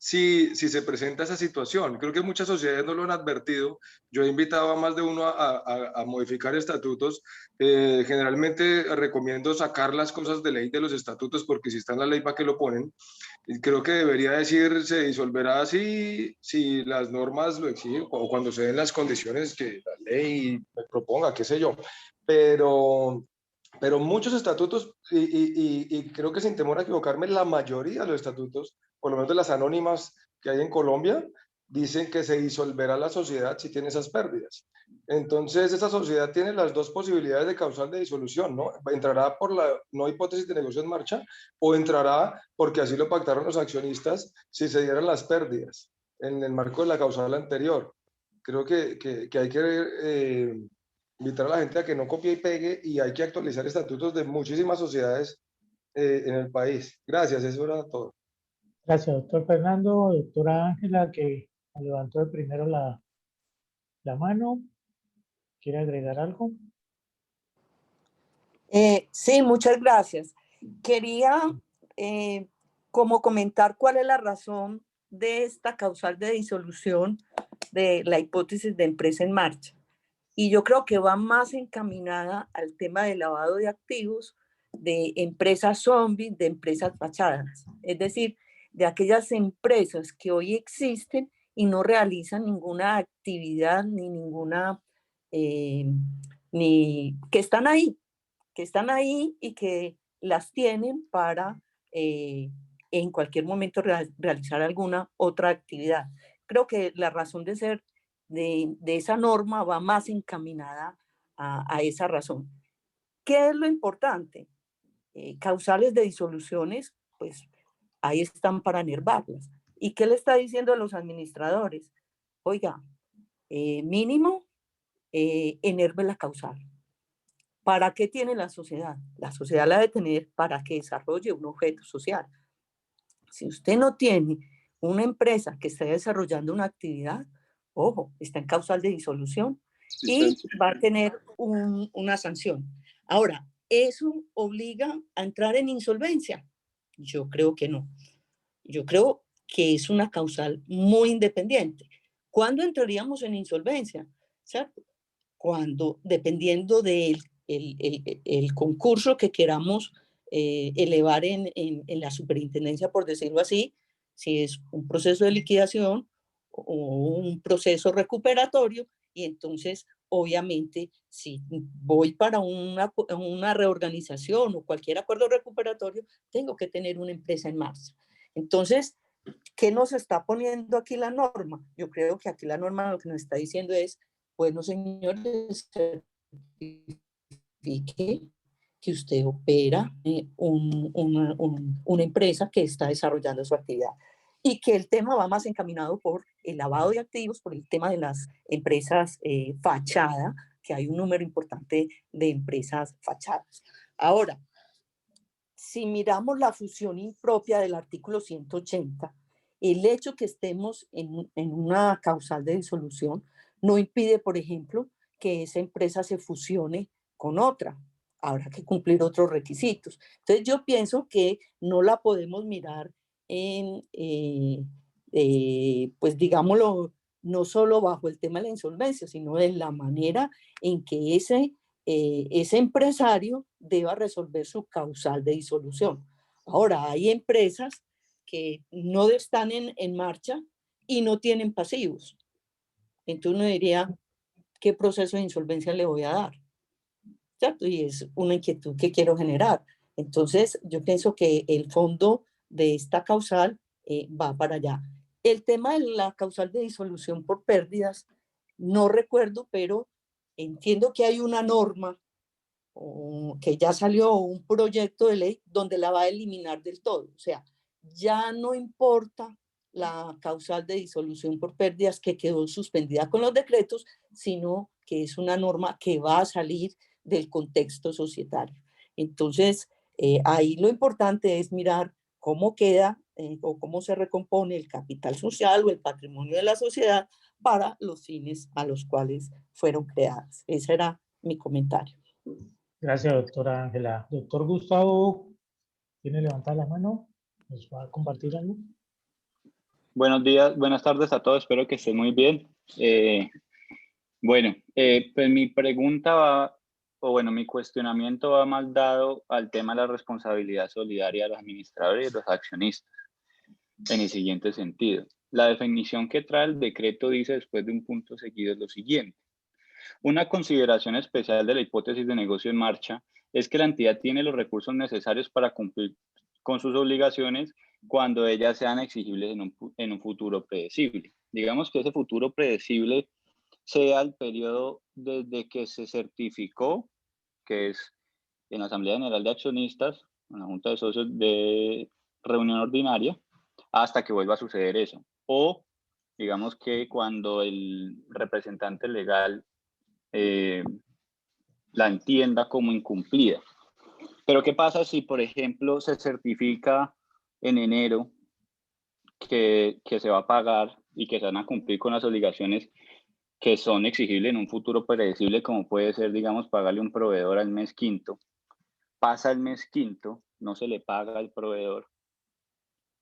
si se presenta esa situación. Creo que muchas sociedades no lo han advertido. Yo he invitado a más de uno a modificar estatutos. Generalmente recomiendo sacar las cosas de ley de los estatutos porque si está en la ley, ¿para qué lo ponen? Y creo que debería decir se disolverá si las normas lo exigen o cuando se den las condiciones que la ley me proponga, qué sé yo. Pero muchos estatutos, y creo que sin temor a equivocarme, la mayoría de los estatutos, por lo menos de las anónimas que hay en Colombia, dicen que se disolverá la sociedad si tiene esas pérdidas. Entonces, esa sociedad tiene las dos posibilidades de causal de disolución, ¿no? Entrará por la no hipótesis de negocio en marcha o entrará porque así lo pactaron los accionistas si se dieran las pérdidas en el marco de la causal anterior. Creo que hay que invitar a la gente a que no copie y pegue y hay que actualizar estatutos de muchísimas sociedades en el país. Gracias, eso era todo. Gracias, doctor Fernando. Doctora Ángela, que levantó de primero la mano. ¿Quiere agregar algo? Sí, muchas gracias. Quería como comentar cuál es la razón de esta causal de disolución de la hipótesis de empresa en marcha. Y yo creo que va más encaminada al tema de lavado de activos, de empresas zombies, de empresas fachadas. Es decir, de aquellas empresas que hoy existen y no realizan ninguna actividad ni ninguna, ni que están ahí y que las tienen para en cualquier momento realizar alguna otra actividad. Creo que la razón de ser de esa norma va más encaminada a esa razón. ¿Qué es lo importante? Causales de disoluciones, pues ahí están para enervarlas. ¿Y qué le está diciendo a los administradores? Oiga, mínimo, enerve la causal. ¿Para qué tiene la sociedad? La sociedad la debe tener para que desarrolle un objeto social. Si usted no tiene una empresa que esté desarrollando una actividad, ojo, está en causal de disolución y va a tener una sanción. Ahora, ¿eso obliga a entrar en insolvencia? Yo creo que no. Yo creo que es una causal muy independiente. ¿Cuándo entraríamos en insolvencia? ¿Cierto? Cuando, dependiendo del el concurso que queramos elevar en la superintendencia, por decirlo así, si es un proceso de liquidación o un proceso recuperatorio, y entonces, obviamente, si voy para una reorganización o cualquier acuerdo recuperatorio, tengo que tener una empresa en marcha. Entonces, ¿qué nos está poniendo aquí la norma? Yo creo que aquí la norma lo que nos está diciendo es, bueno, señores, certifique que usted opera una empresa que está desarrollando su actividad y que el tema va más encaminado por el lavado de activos, por el tema de las empresas fachada, que hay un número importante de empresas fachadas. Ahora, si miramos la fusión impropia del artículo 180, el hecho que estemos en una causal de disolución no impide, por ejemplo, que esa empresa se fusione con otra. Habrá que cumplir otros requisitos. Entonces yo pienso que no la podemos mirar en, pues digámoslo, no solo bajo el tema de la insolvencia, sino de la manera en que ese empresario deba resolver su causal de disolución. Ahora, hay empresas que no están en marcha y no tienen pasivos. Entonces uno diría, ¿qué proceso de insolvencia le voy a dar? ¿Cierto? Y es una inquietud que quiero generar. Entonces, yo pienso que el fondo de esta causal va para allá. El tema de la causal de disolución por pérdidas, no recuerdo, pero entiendo que hay una norma que ya salió un proyecto de ley donde la va a eliminar del todo. O sea, ya no importa la causal de disolución por pérdidas que quedó suspendida con los decretos, sino que es una norma que va a salir del contexto societario. Entonces, ahí lo importante es mirar cómo queda o cómo se recompone el capital social o el patrimonio de la sociedad para los fines a los cuales fueron creadas. Ese era mi comentario. Gracias, doctora Ángela. Doctor Gustavo, ¿tiene levantada la mano? ¿Nos va a compartir algo? Buenos días, buenas tardes a todos, espero que estén muy bien. Pues mi pregunta va, mi cuestionamiento va más dado al tema de la responsabilidad solidaria de los administradores y de los accionistas, en el siguiente sentido. La definición que trae el decreto dice después de un punto seguido lo siguiente. Una consideración especial de la hipótesis de negocio en marcha es que la entidad tiene los recursos necesarios para cumplir con sus obligaciones cuando ellas sean exigibles en un futuro predecible. Digamos que ese futuro predecible sea el periodo desde que se certificó, que es en la Asamblea General de Accionistas, en la Junta de Socios de reunión ordinaria, hasta que vuelva a suceder eso. O digamos que cuando el representante legal la entienda como incumplida. Pero ¿qué pasa si, por ejemplo, se certifica en enero que se va a pagar y que se van a cumplir con las obligaciones que son exigibles en un futuro predecible, como puede ser, digamos, pagarle a un proveedor al mes quinto? Pasa el mes quinto, no se le paga al proveedor,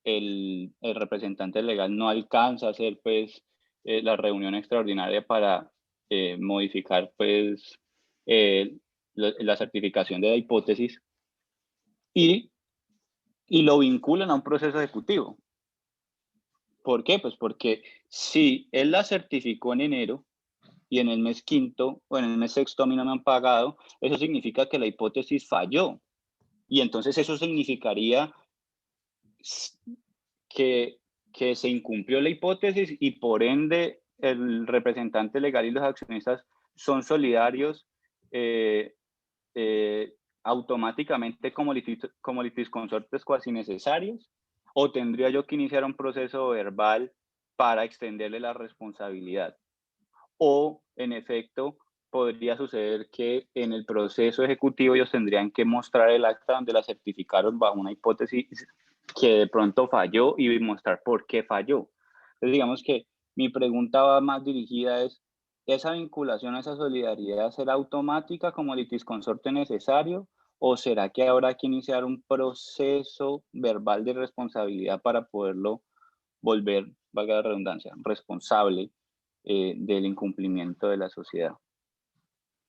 el representante legal no alcanza a hacer, pues, la reunión extraordinaria para modificar, pues, la certificación de la hipótesis, y lo vinculan a un proceso ejecutivo. ¿Por qué? Pues porque si él la certificó en enero y en el mes quinto o en el mes sexto a mí no me han pagado, eso significa que la hipótesis falló. Y entonces eso significaría que se incumplió la hipótesis y por ende el representante legal y los accionistas son solidarios automáticamente como litisconsortes cuasi necesarios, o tendría yo que iniciar un proceso verbal para extenderle la responsabilidad. O, en efecto, podría suceder que en el proceso ejecutivo ellos tendrían que mostrar el acta donde la certificaron bajo una hipótesis que de pronto falló y mostrar por qué falló. Entonces, digamos que mi pregunta va más dirigida es, ¿esa vinculación, esa solidaridad será automática como litisconsorte necesario, o será que habrá que iniciar un proceso verbal de responsabilidad para poderlo volver, valga la redundancia, responsable del incumplimiento de la sociedad?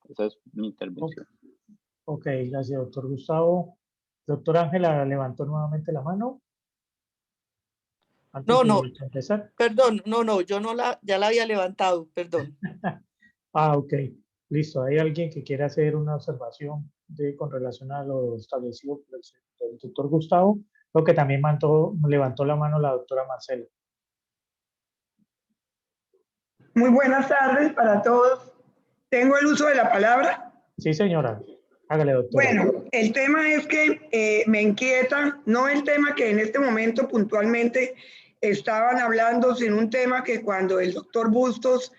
Esa es mi intervención. Ok, gracias, doctor Gustavo. Doctor Ángela levantó nuevamente la mano. Antes de empezar. Perdón, yo ya la había levantado, perdón. Ok, listo. ¿Hay alguien que quiera hacer una observación con relación a lo establecido por el doctor Gustavo? Lo que también levantó la mano la doctora Marcela. Muy buenas tardes para todos. ¿Tengo el uso de la palabra? Sí, señora. Hágale, doctora. Bueno, el tema es que me inquieta, no el tema que en este momento puntualmente estaban hablando, sino un tema que cuando el doctor Bustos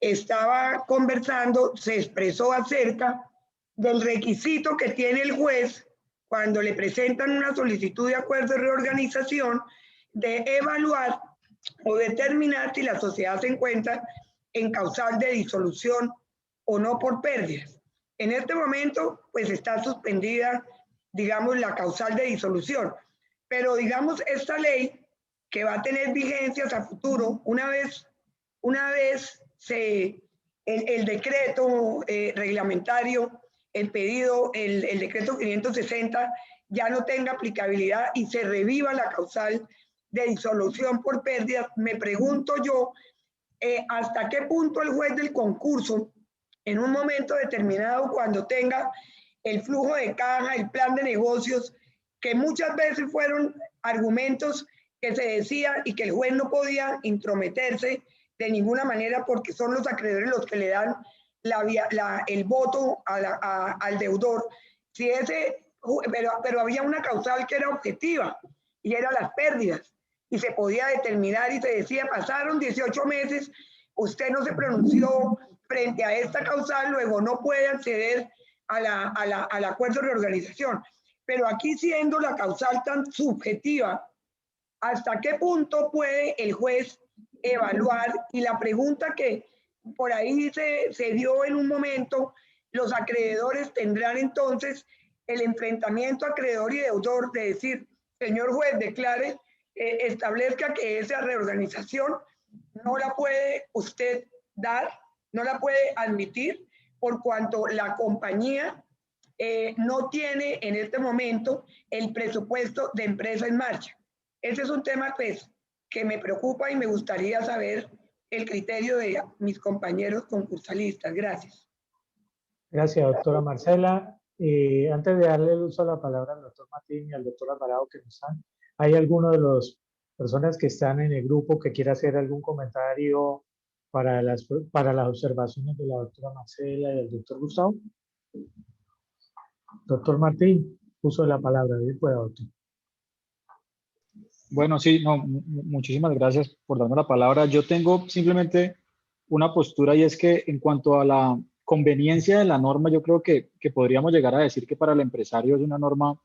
estaba conversando se expresó acerca del requisito que tiene el juez cuando le presentan una solicitud de acuerdo de reorganización de evaluar o determinar si la sociedad se encuentra en causal de disolución o no por pérdidas. En este momento, pues está suspendida, digamos, la causal de disolución, pero digamos, esta ley que va a tener vigencias a futuro, una vez el decreto reglamentario, el pedido, el decreto 560 ya no tenga aplicabilidad y se reviva la causal de disolución por pérdidas, me pregunto yo hasta qué punto el juez del concurso, en un momento determinado, cuando tenga el flujo de caja, el plan de negocios, que muchas veces fueron argumentos que se decía y que el juez no podía intrometerse de ninguna manera porque son los acreedores los que le dan el voto al deudor. Si pero había una causal que era objetiva y era las pérdidas y se podía determinar y se decía, pasaron 18 meses, usted no se pronunció frente a esta causal, luego no puede acceder al acuerdo de reorganización. Pero aquí, siendo la causal tan subjetiva, ¿hasta qué punto puede el juez evaluar? Y la pregunta que por ahí se dio en un momento, los acreedores tendrán entonces el enfrentamiento acreedor y deudor de decir, señor juez, declare, establezca que esa reorganización no la puede usted dar, no la puede admitir, por cuanto la compañía no tiene en este momento el presupuesto de empresa en marcha. Ese es un tema pues, que me preocupa y me gustaría saber el criterio de mis compañeros concursalistas. Gracias. Gracias, doctora Marcela. Antes de darle el uso a la palabra al doctor Martín y al doctor Alvarado que nos están, ¿hay alguno de los Personas que están en el grupo que quiera hacer algún comentario para las observaciones de la doctora Marcela y del doctor Gustavo. Doctor Martín, uso la palabra. Bien, pues, doctor. Bueno, sí, no, muchísimas gracias por darme la palabra. Yo tengo simplemente una postura, y es que en cuanto a la conveniencia de la norma, yo creo que podríamos llegar a decir que para el empresario es una norma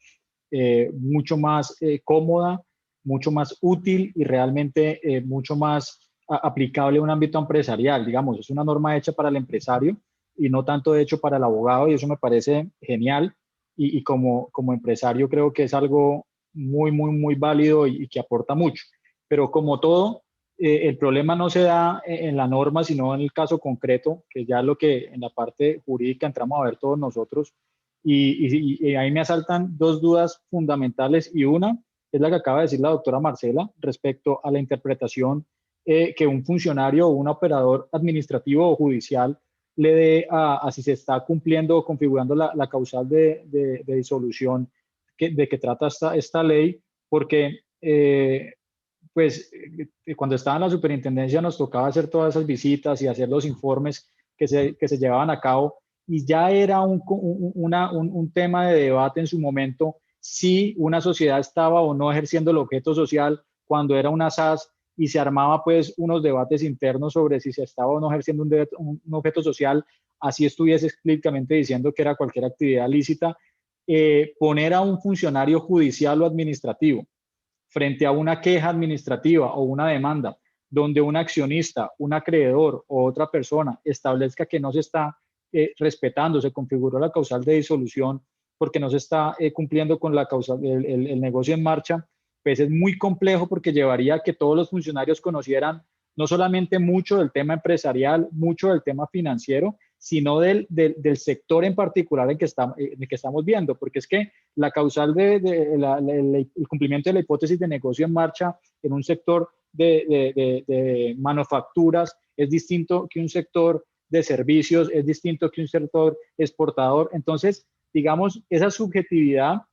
mucho más cómoda, mucho más útil y realmente mucho más aplicable a un ámbito empresarial. Digamos, es una norma hecha para el empresario y no tanto hecho para el abogado, y eso me parece genial. Y como empresario creo que es algo muy válido y que aporta mucho. Pero como todo, el problema no se da en la norma, sino en el caso concreto, que ya es lo que en la parte jurídica entramos a ver todos nosotros. Y ahí me asaltan dos dudas fundamentales, y una es la que acaba de decir la doctora Marcela respecto a la interpretación que un funcionario o un operador administrativo o judicial le dé a si se está cumpliendo o configurando la causal de disolución de que trata esta ley, porque cuando estaba en la superintendencia nos tocaba hacer todas esas visitas y hacer los informes que se llevaban a cabo, y ya era un tema de debate en su momento si una sociedad estaba o no ejerciendo el objeto social cuando era una SAS, y se armaba pues unos debates internos sobre si se estaba o no ejerciendo un objeto social, así estuviese explícitamente diciendo que era cualquier actividad lícita. Poner a un funcionario judicial o administrativo frente a una queja administrativa o una demanda donde un accionista, un acreedor o otra persona establezca que no se está respetando, se configuró la causal de disolución porque no se está cumpliendo con la causal, el negocio en marcha, pues es muy complejo, porque llevaría a que todos los funcionarios conocieran no solamente mucho del tema empresarial, mucho del tema financiero, sino del sector en particular en que estamos viendo, porque es que la causal el cumplimiento de la hipótesis de negocio en marcha en un sector de manufacturas es distinto que un sector de servicios, es distinto que un sector exportador. Entonces, digamos, esa subjetividad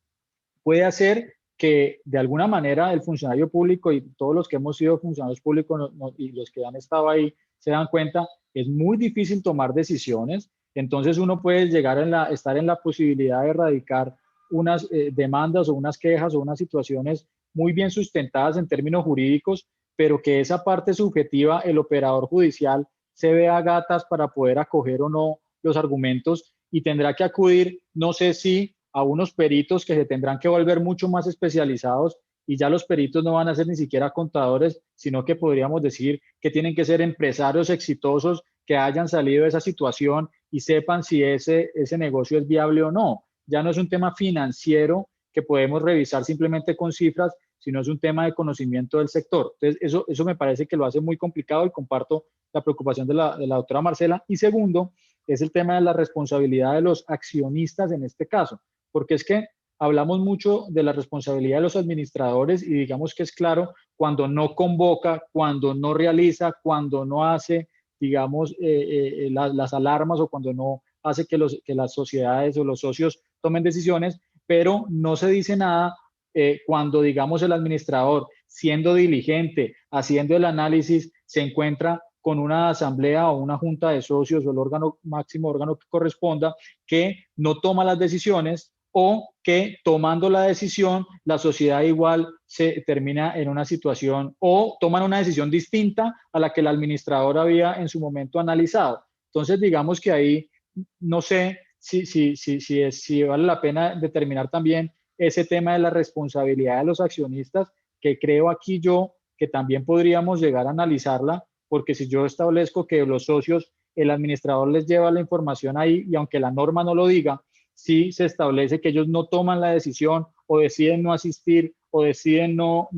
puede hacer que de alguna manera el funcionario público, y todos los que hemos sido funcionarios públicos y los que han estado ahí se dan cuenta, es muy difícil tomar decisiones. Entonces uno puede llegar estar en la posibilidad de erradicar unas demandas o unas quejas o unas situaciones muy bien sustentadas en términos jurídicos, pero que esa parte subjetiva, el operador judicial se vea a gatas para poder acoger o no los argumentos, y tendrá que acudir, no sé si a unos peritos que se tendrán que volver mucho más especializados, y ya los peritos no van a ser ni siquiera contadores, sino que podríamos decir que tienen que ser empresarios exitosos que hayan salido de esa situación y sepan si ese negocio es viable o no. Ya no es un tema financiero que podemos revisar simplemente con cifras, sino es un tema de conocimiento del sector. Entonces, eso me parece que lo hace muy complicado, y comparto la preocupación de la doctora Marcela. Y segundo, es el tema de la responsabilidad de los accionistas en este caso, porque es que hablamos mucho de la responsabilidad de los administradores, y digamos que es claro cuando no convoca, cuando no realiza, cuando no hace, digamos, las alarmas, o cuando no hace que las sociedades o los socios tomen decisiones, pero no se dice nada cuando, digamos, el administrador, siendo diligente, haciendo el análisis, se encuentra con una asamblea o una junta de socios o el máximo órgano que corresponda, que no toma las decisiones, o que tomando la decisión la sociedad igual se termina en una situación, o toman una decisión distinta a la que el administrador había en su momento analizado. Entonces, digamos que ahí no sé si vale la pena determinar también ese tema de la responsabilidad de los accionistas, que creo aquí yo que también podríamos llegar a analizarla, porque si yo establezco que los socios, el administrador les lleva la información ahí, y aunque la norma no lo diga, si se establece que ellos no toman la decisión, o deciden no asistir, o deciden no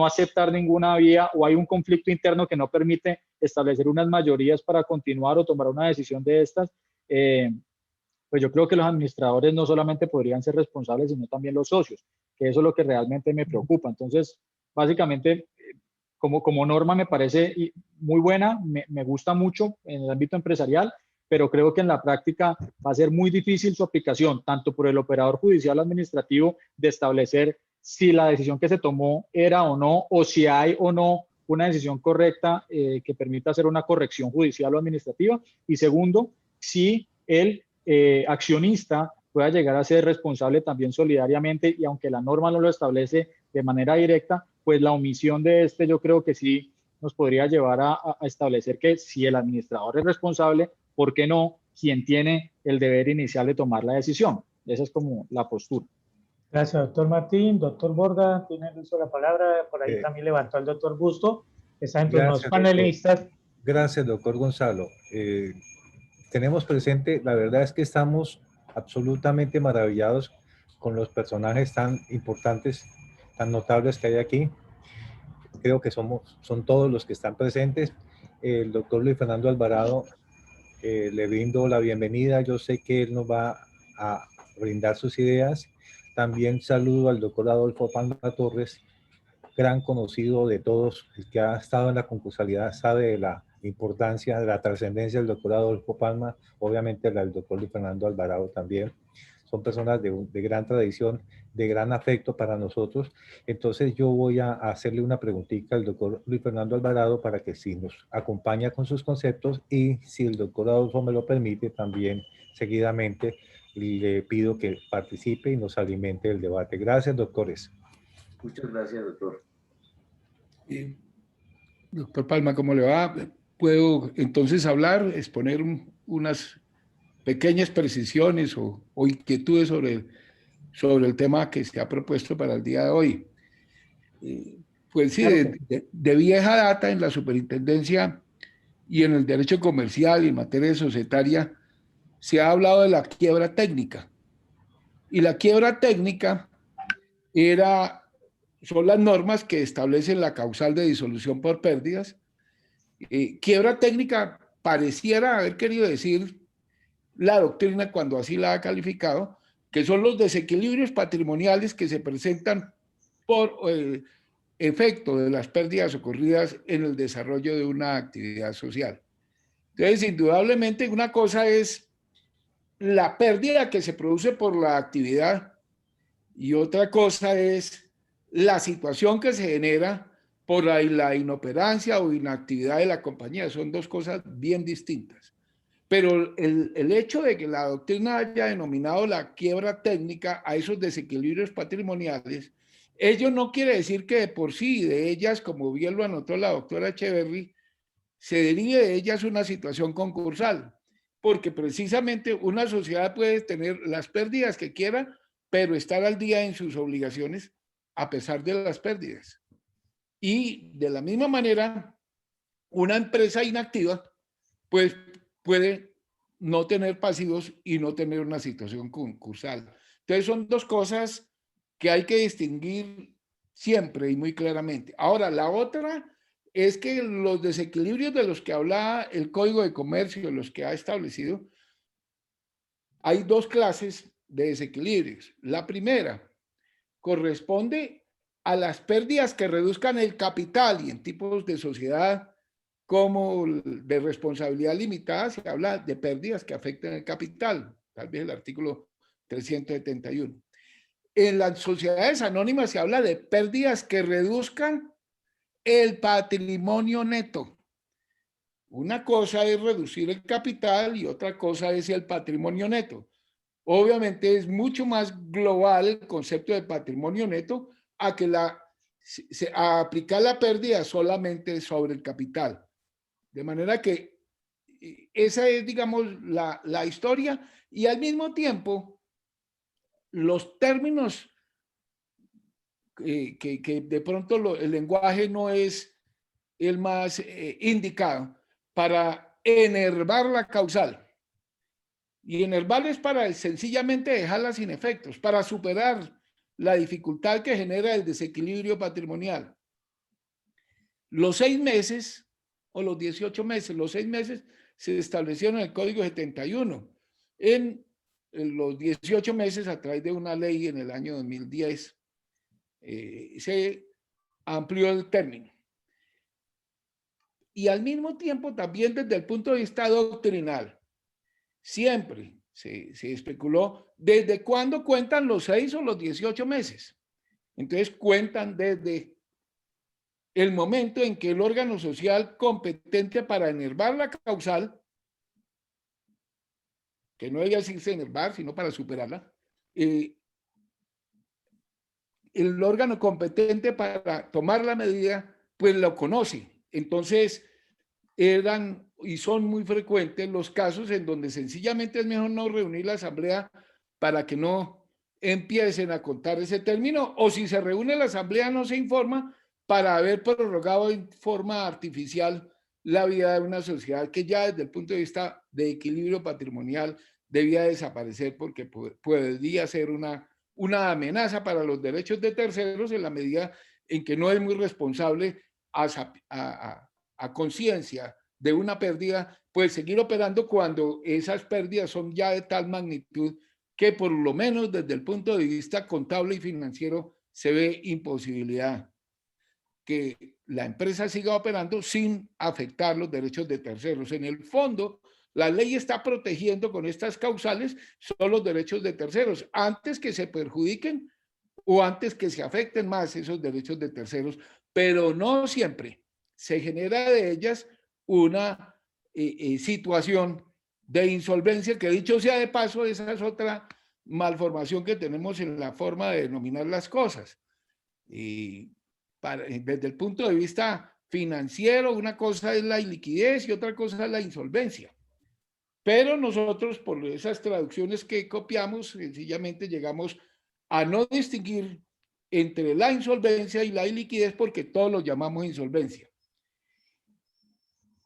aceptar ninguna vía, o hay un conflicto interno que no permite establecer unas mayorías para continuar o tomar una decisión de estas, pues yo creo que los administradores no solamente podrían ser responsables, sino también los socios, que eso es lo que realmente me preocupa. Entonces, básicamente, como norma me parece muy buena, me gusta mucho en el ámbito empresarial, pero creo que en la práctica va a ser muy difícil su aplicación, tanto por el operador judicial administrativo, de establecer si la decisión que se tomó era o no, o si hay o no una decisión correcta que permita hacer una corrección judicial o administrativa. Y segundo, si el accionista pueda llegar a ser responsable también solidariamente, y aunque la norma no lo establece de manera directa, pues la omisión de este yo creo que sí nos podría llevar a establecer que si el administrador es responsable, ¿por qué no quien tiene el deber inicial de tomar la decisión? Esa es como la postura. Gracias, doctor Martín. Doctor Borda, tiene el uso de la palabra. Por ahí también levantó el doctor Busto. Está entre los panelistas. Gracias, doctor Gonzalo. Tenemos presente, la verdad es que estamos absolutamente maravillados con los personajes tan importantes, tan notables que hay aquí. Creo que son todos los que están presentes. El doctor Luis Fernando Alvarado, le brindo la bienvenida. Yo sé que él nos va a brindar sus ideas. También saludo al doctor Adolfo Palma Torres, gran conocido de todos, el que ha estado en la concursalidad sabe de la importancia, de la trascendencia del doctor Adolfo Palma, obviamente el doctor Luis Fernando Alvarado también. Son personas de gran tradición, de gran afecto para nosotros. Entonces yo voy a hacerle una preguntita al doctor Luis Fernando Alvarado para que si nos acompaña con sus conceptos, y si el doctor Adolfo me lo permite, también seguidamente le pido que participe y nos alimente el debate. Gracias, doctores. Muchas gracias, doctor. Doctor Palma, ¿cómo le va? ¿Puedo entonces hablar, exponer unas pequeñas precisiones o inquietudes sobre el tema que se ha propuesto para el día de hoy? Pues sí, de vieja data en la superintendencia y en el derecho comercial y en materia societaria se ha hablado de la quiebra técnica. Y la quiebra técnica son las normas que establecen la causal de disolución por pérdidas. Quiebra técnica pareciera haber querido decir la doctrina, cuando así la ha calificado, que son los desequilibrios patrimoniales que se presentan por efecto de las pérdidas ocurridas en el desarrollo de una actividad social. Entonces, indudablemente, una cosa es la pérdida que se produce por la actividad y otra cosa es la situación que se genera por la inoperancia o inactividad de la compañía. Son dos cosas bien distintas. Pero el hecho de que la doctrina haya denominado la quiebra técnica a esos desequilibrios patrimoniales, ello no quiere decir que de por sí de ellas, como bien lo anotó la doctora Echeverry, se derive de ellas una situación concursal, porque precisamente una sociedad puede tener las pérdidas que quiera, pero estar al día en sus obligaciones a pesar de las pérdidas. Y de la misma manera, una empresa inactiva pues puede no tener pasivos y no tener una situación concursal. Entonces son dos cosas que hay que distinguir siempre y muy claramente. Ahora, la otra es que los desequilibrios de los que hablaba el Código de Comercio, los que ha establecido, hay dos clases de desequilibrios. La primera corresponde a las pérdidas que reduzcan el capital, y en tipos de sociedad como de responsabilidad limitada se habla de pérdidas que afectan el capital, tal vez el artículo 371. En las sociedades anónimas se habla de pérdidas que reduzcan el patrimonio neto. Una cosa es reducir el capital y otra cosa es el patrimonio neto. Obviamente es mucho más global el concepto de patrimonio neto a que a aplicar la pérdida solamente sobre el capital. De manera que esa es, digamos, la historia, y al mismo tiempo los términos que de pronto el lenguaje no es el más indicado para enervar la causal. Y enervar es para sencillamente dejarla sin efectos, para superar la dificultad que genera el desequilibrio patrimonial. Los 6 meses o los 18 meses, los 6 meses se establecieron en el Código 71. En los 18 meses, a través de una ley en el año 2010, se amplió el término. Y al mismo tiempo, también desde el punto de vista doctrinal, siempre se especuló desde cuándo cuentan los 6 o los 18 meses. Entonces cuentan desde el momento en que el órgano social competente para enervar la causal, que no debía decirse enervar, sino para superarla, el órgano competente para tomar la medida, pues lo conoce. Entonces, eran y son muy frecuentes los casos en donde sencillamente es mejor no reunir la asamblea para que no empiecen a contar ese término, o si se reúne la asamblea no se informa para haber prorrogado en forma artificial la vida de una sociedad que ya desde el punto de vista de equilibrio patrimonial debía desaparecer porque podría ser una amenaza para los derechos de terceros en la medida en que no es muy responsable a conciencia de una pérdida, pues seguir operando cuando esas pérdidas son ya de tal magnitud que por lo menos desde el punto de vista contable y financiero se ve imposibilidad que la empresa siga operando sin afectar los derechos de terceros. En el fondo, la ley está protegiendo con estas causales son los derechos de terceros, antes que se perjudiquen o antes que se afecten más esos derechos de terceros, pero no siempre se genera de ellas una situación de insolvencia, que dicho sea de paso, esa es otra malformación que tenemos en la forma de denominar las cosas. Desde el punto de vista financiero, una cosa es la iliquidez y otra cosa es la insolvencia. Pero nosotros, por esas traducciones que copiamos, sencillamente llegamos a no distinguir entre la insolvencia y la iliquidez porque todos lo llamamos insolvencia.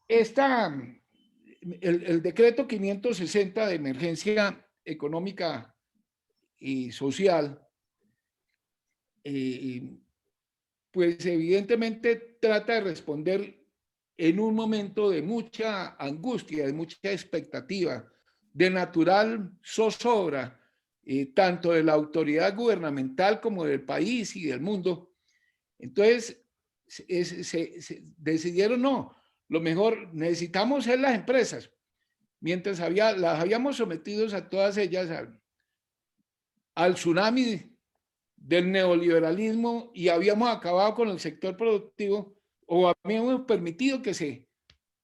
El decreto 560 de emergencia económica y social, pues evidentemente trata de responder en un momento de mucha angustia, de mucha expectativa, de natural zozobra, tanto de la autoridad gubernamental como del país y del mundo. Entonces, decidieron no, lo mejor necesitamos ser las empresas. Mientras las habíamos sometido a todas ellas al tsunami del neoliberalismo y habíamos acabado con el sector productivo, o habíamos permitido que se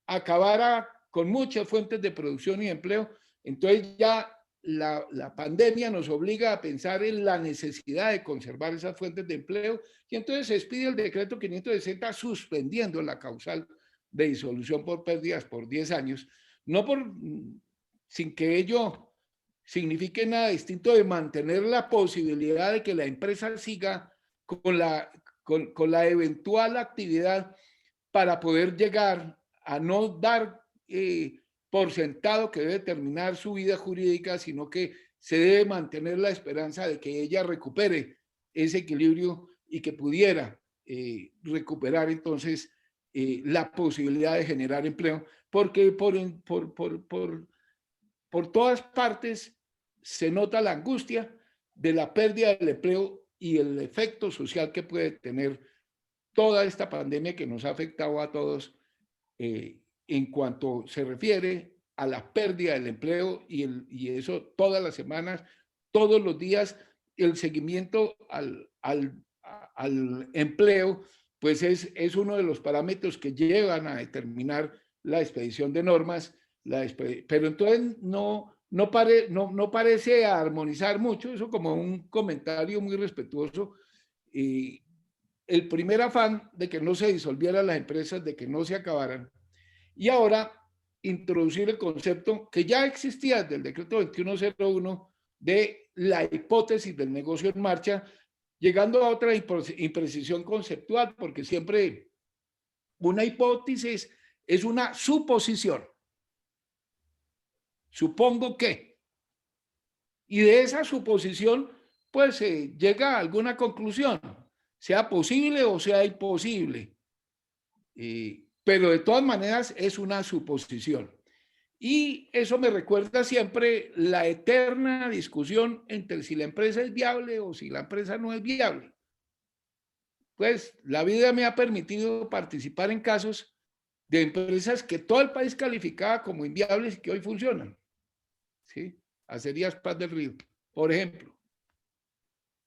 acabara con muchas fuentes de producción y empleo, entonces ya la pandemia nos obliga a pensar en la necesidad de conservar esas fuentes de empleo y entonces se expide el decreto 560 suspendiendo la causal de disolución por pérdidas por 10 años, sin que ello signifique nada distinto de mantener la posibilidad de que la empresa siga con la eventual actividad para poder llegar a no dar por sentado que debe terminar su vida jurídica, sino que se debe mantener la esperanza de que ella recupere ese equilibrio y que pudiera recuperar entonces la posibilidad de generar empleo, porque por todas partes se nota la angustia de la pérdida del empleo y el efecto social que puede tener toda esta pandemia que nos ha afectado a todos en cuanto se refiere a la pérdida del empleo y eso todas las semanas, todos los días, el seguimiento al empleo, pues es uno de los parámetros que llevan a determinar la expedición de normas, pero entonces no parece armonizar mucho, eso como un comentario muy respetuoso. El primer afán de que no se disolvieran las empresas, de que no se acabaran, y ahora introducir el concepto que ya existía desde el decreto 2101 de la hipótesis del negocio en marcha, llegando a otra imprecisión conceptual, porque siempre una hipótesis es una suposición. Supongo que. Y de esa suposición, pues llega a alguna conclusión, sea posible o sea imposible. Pero de todas maneras es una suposición. Y eso me recuerda siempre la eterna discusión entre si la empresa es viable o si la empresa no es viable. Pues la vida me ha permitido participar en casos de empresas que todo el país calificaba como inviables y que hoy funcionan. ¿Sí? Acerías Paz del Río, por ejemplo.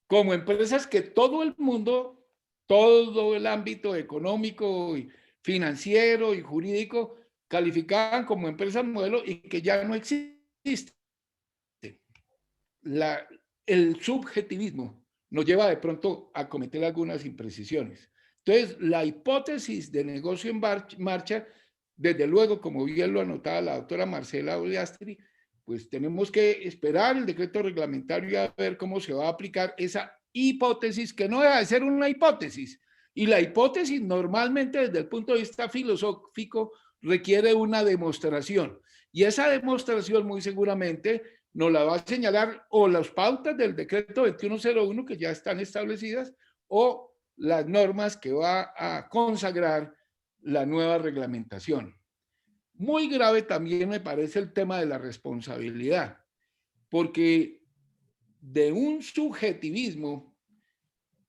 como empresas que todo el mundo, todo el ámbito económico, y financiero y jurídico calificaban como empresas modelo y que ya no existen. El subjetivismo nos lleva de pronto a cometer algunas imprecisiones. Entonces, la hipótesis de negocio en marcha, desde luego, como bien lo anotaba la doctora Marcela Oliastri, pues tenemos que esperar el decreto reglamentario y a ver cómo se va a aplicar esa hipótesis, que no deja de ser una hipótesis. Y la hipótesis normalmente desde el punto de vista filosófico requiere una demostración. Y esa demostración muy seguramente nos la va a señalar o las pautas del decreto 2101 que ya están establecidas o las normas que va a consagrar la nueva reglamentación. Muy grave también me parece el tema de la responsabilidad, porque de un subjetivismo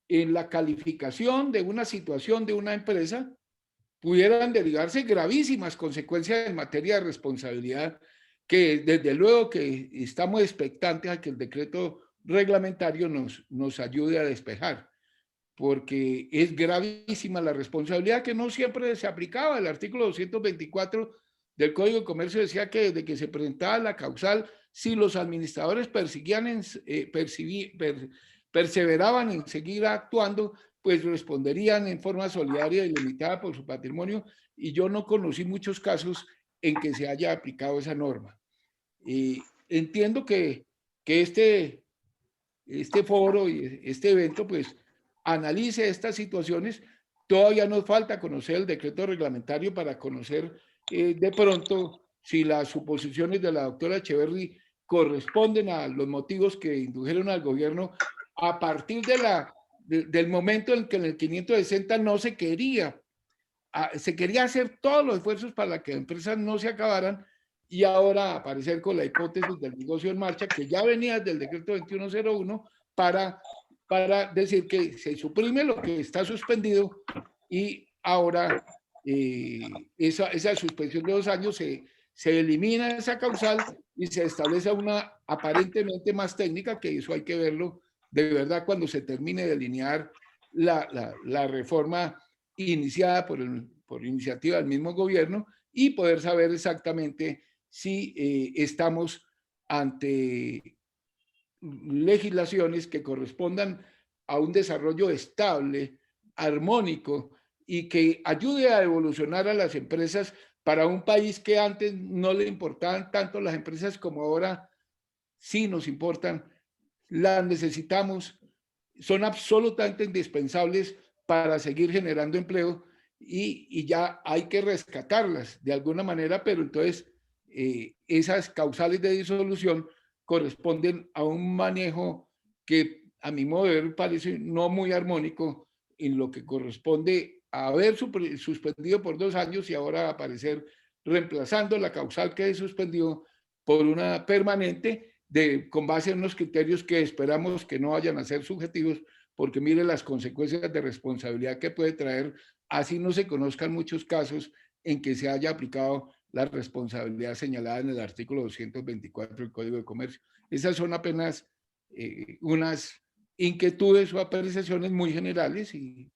en la calificación de una situación de una empresa pudieran derivarse gravísimas consecuencias en materia de responsabilidad, que desde luego que estamos expectantes a que el decreto reglamentario nos ayude a despejar, porque es gravísima la responsabilidad que no siempre se aplicaba. El artículo 224 del Código de Comercio decía que desde que se presentaba la causal, si los administradores perseveraban en seguir actuando, pues responderían en forma solidaria y limitada por su patrimonio, y yo no conocí muchos casos en que se haya aplicado esa norma. Entiendo que este foro y este evento pues analice estas situaciones. Todavía nos falta conocer el decreto reglamentario para conocer de pronto si las suposiciones de la doctora Echeverry corresponden a los motivos que indujeron al gobierno a partir del momento en que en el 560 no se quería hacer todos los esfuerzos para que las empresas no se acabaran, y ahora aparecer con la hipótesis del negocio en marcha que ya venía del decreto 2101 para decir que se suprime lo que está suspendido y ahora esa suspensión de 2 años se elimina esa causal y se establece una aparentemente más técnica, que eso hay que verlo de verdad cuando se termine de delinear la reforma iniciada por iniciativa del mismo gobierno y poder saber exactamente si estamos ante legislaciones que correspondan a un desarrollo estable, armónico y que ayude a evolucionar a las empresas para un país que antes no le importaban tanto las empresas como ahora sí nos importan, las necesitamos, son absolutamente indispensables para seguir generando empleo y ya hay que rescatarlas de alguna manera, pero entonces esas causales de disolución corresponden a un manejo que a mi modo de ver parece no muy armónico, en lo que corresponde a haber suspendido por 2 años y ahora aparecer reemplazando la causal que es suspendido por una permanente con base en unos criterios que esperamos que no vayan a ser subjetivos, porque mire las consecuencias de responsabilidad que puede traer, así no se conozcan muchos casos en que se haya aplicado la responsabilidad señalada en el artículo 224 del Código de Comercio. Esas son apenas unas inquietudes o apreciaciones muy generales y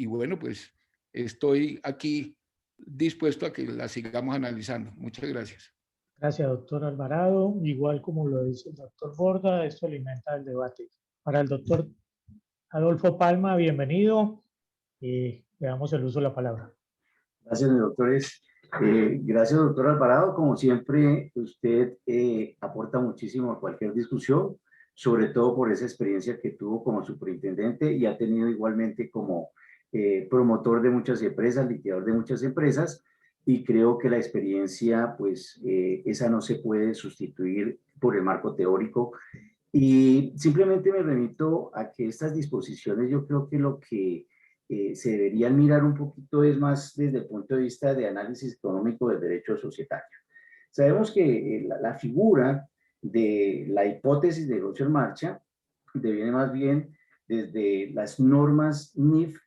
bueno, pues estoy aquí dispuesto a que las sigamos analizando. Muchas gracias. Gracias, doctor Alvarado. Igual como lo dice el doctor Borda, esto alimenta el debate. Para el doctor Adolfo Palma, bienvenido. Le damos el uso de la palabra. Gracias, doctores. Gracias, doctor Alvarado. Como siempre, usted aporta muchísimo a cualquier discusión, sobre todo por esa experiencia que tuvo como superintendente y ha tenido igualmente como promotor de muchas empresas, liquidador de muchas empresas, y creo que la experiencia, pues, esa no se puede sustituir por el marco teórico. Y simplemente me remito a que estas disposiciones, yo creo que lo que se deberían mirar un poquito es más desde el punto de vista de análisis económico del derecho societario. Sabemos que la figura de la hipótesis de negocio en marcha deviene más bien desde las normas NIF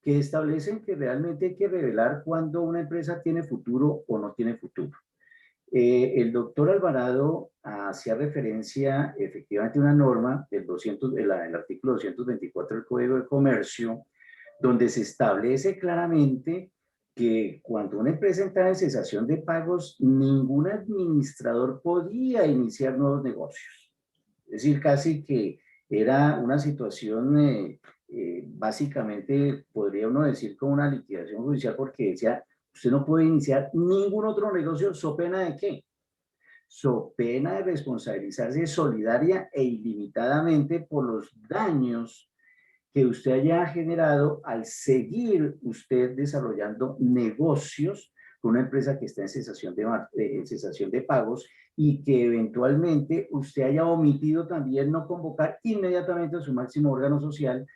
que establecen que realmente hay que revelar cuándo una empresa tiene futuro o no tiene futuro. El doctor Alvarado hacía referencia efectivamente a una norma del el artículo 224 del Código de Comercio, donde se establece claramente que cuando una empresa entraba en cesación de pagos, ningún administrador podía iniciar nuevos negocios. Es decir, casi que era una situación, básicamente, podría uno decir, como una liquidación judicial, porque decía, usted no puede iniciar ningún otro negocio, ¿so pena de qué? So pena de responsabilizarse solidaria e ilimitadamente por los daños que usted haya generado al seguir usted desarrollando negocios con una empresa que está en cesación de pagos y que eventualmente usted haya omitido también no convocar inmediatamente a su máximo órgano social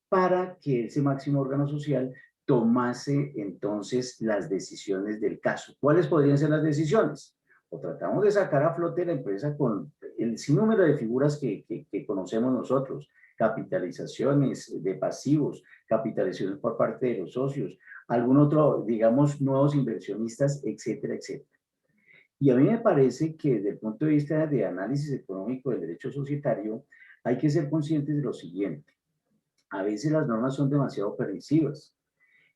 para que ese máximo órgano social tomase entonces las decisiones del caso. ¿Cuáles podrían ser las decisiones? O tratamos de sacar a flote la empresa con el sinnúmero de figuras que conocemos nosotros, capitalizaciones de pasivos, capitalizaciones por parte de los socios, algún otro, digamos, nuevos inversionistas, etcétera, etcétera. Y a mí me parece que desde el punto de vista de análisis económico del derecho societario, hay que ser conscientes de lo siguiente. A veces las normas son demasiado permisivas.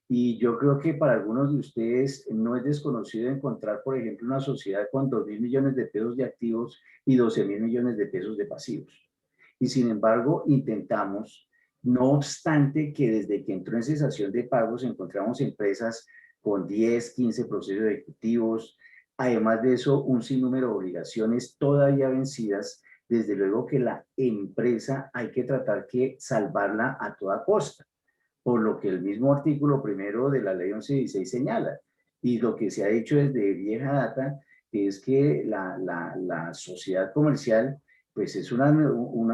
Y yo creo que para algunos de ustedes no es desconocido encontrar, por ejemplo, una sociedad con 2.000 millones de pesos de activos y 12.000 millones de pesos de pasivos. Y sin embargo, intentamos, no obstante que desde que entró en cesación de pagos encontramos empresas con 10, 15 procesos ejecutivos, además de eso, un sinnúmero de obligaciones todavía vencidas. Desde luego que la empresa hay que tratar que salvarla a toda costa, por lo que el mismo artículo primero de la ley 1116 señala, y lo que se ha hecho desde vieja data, que es que la sociedad comercial pues es una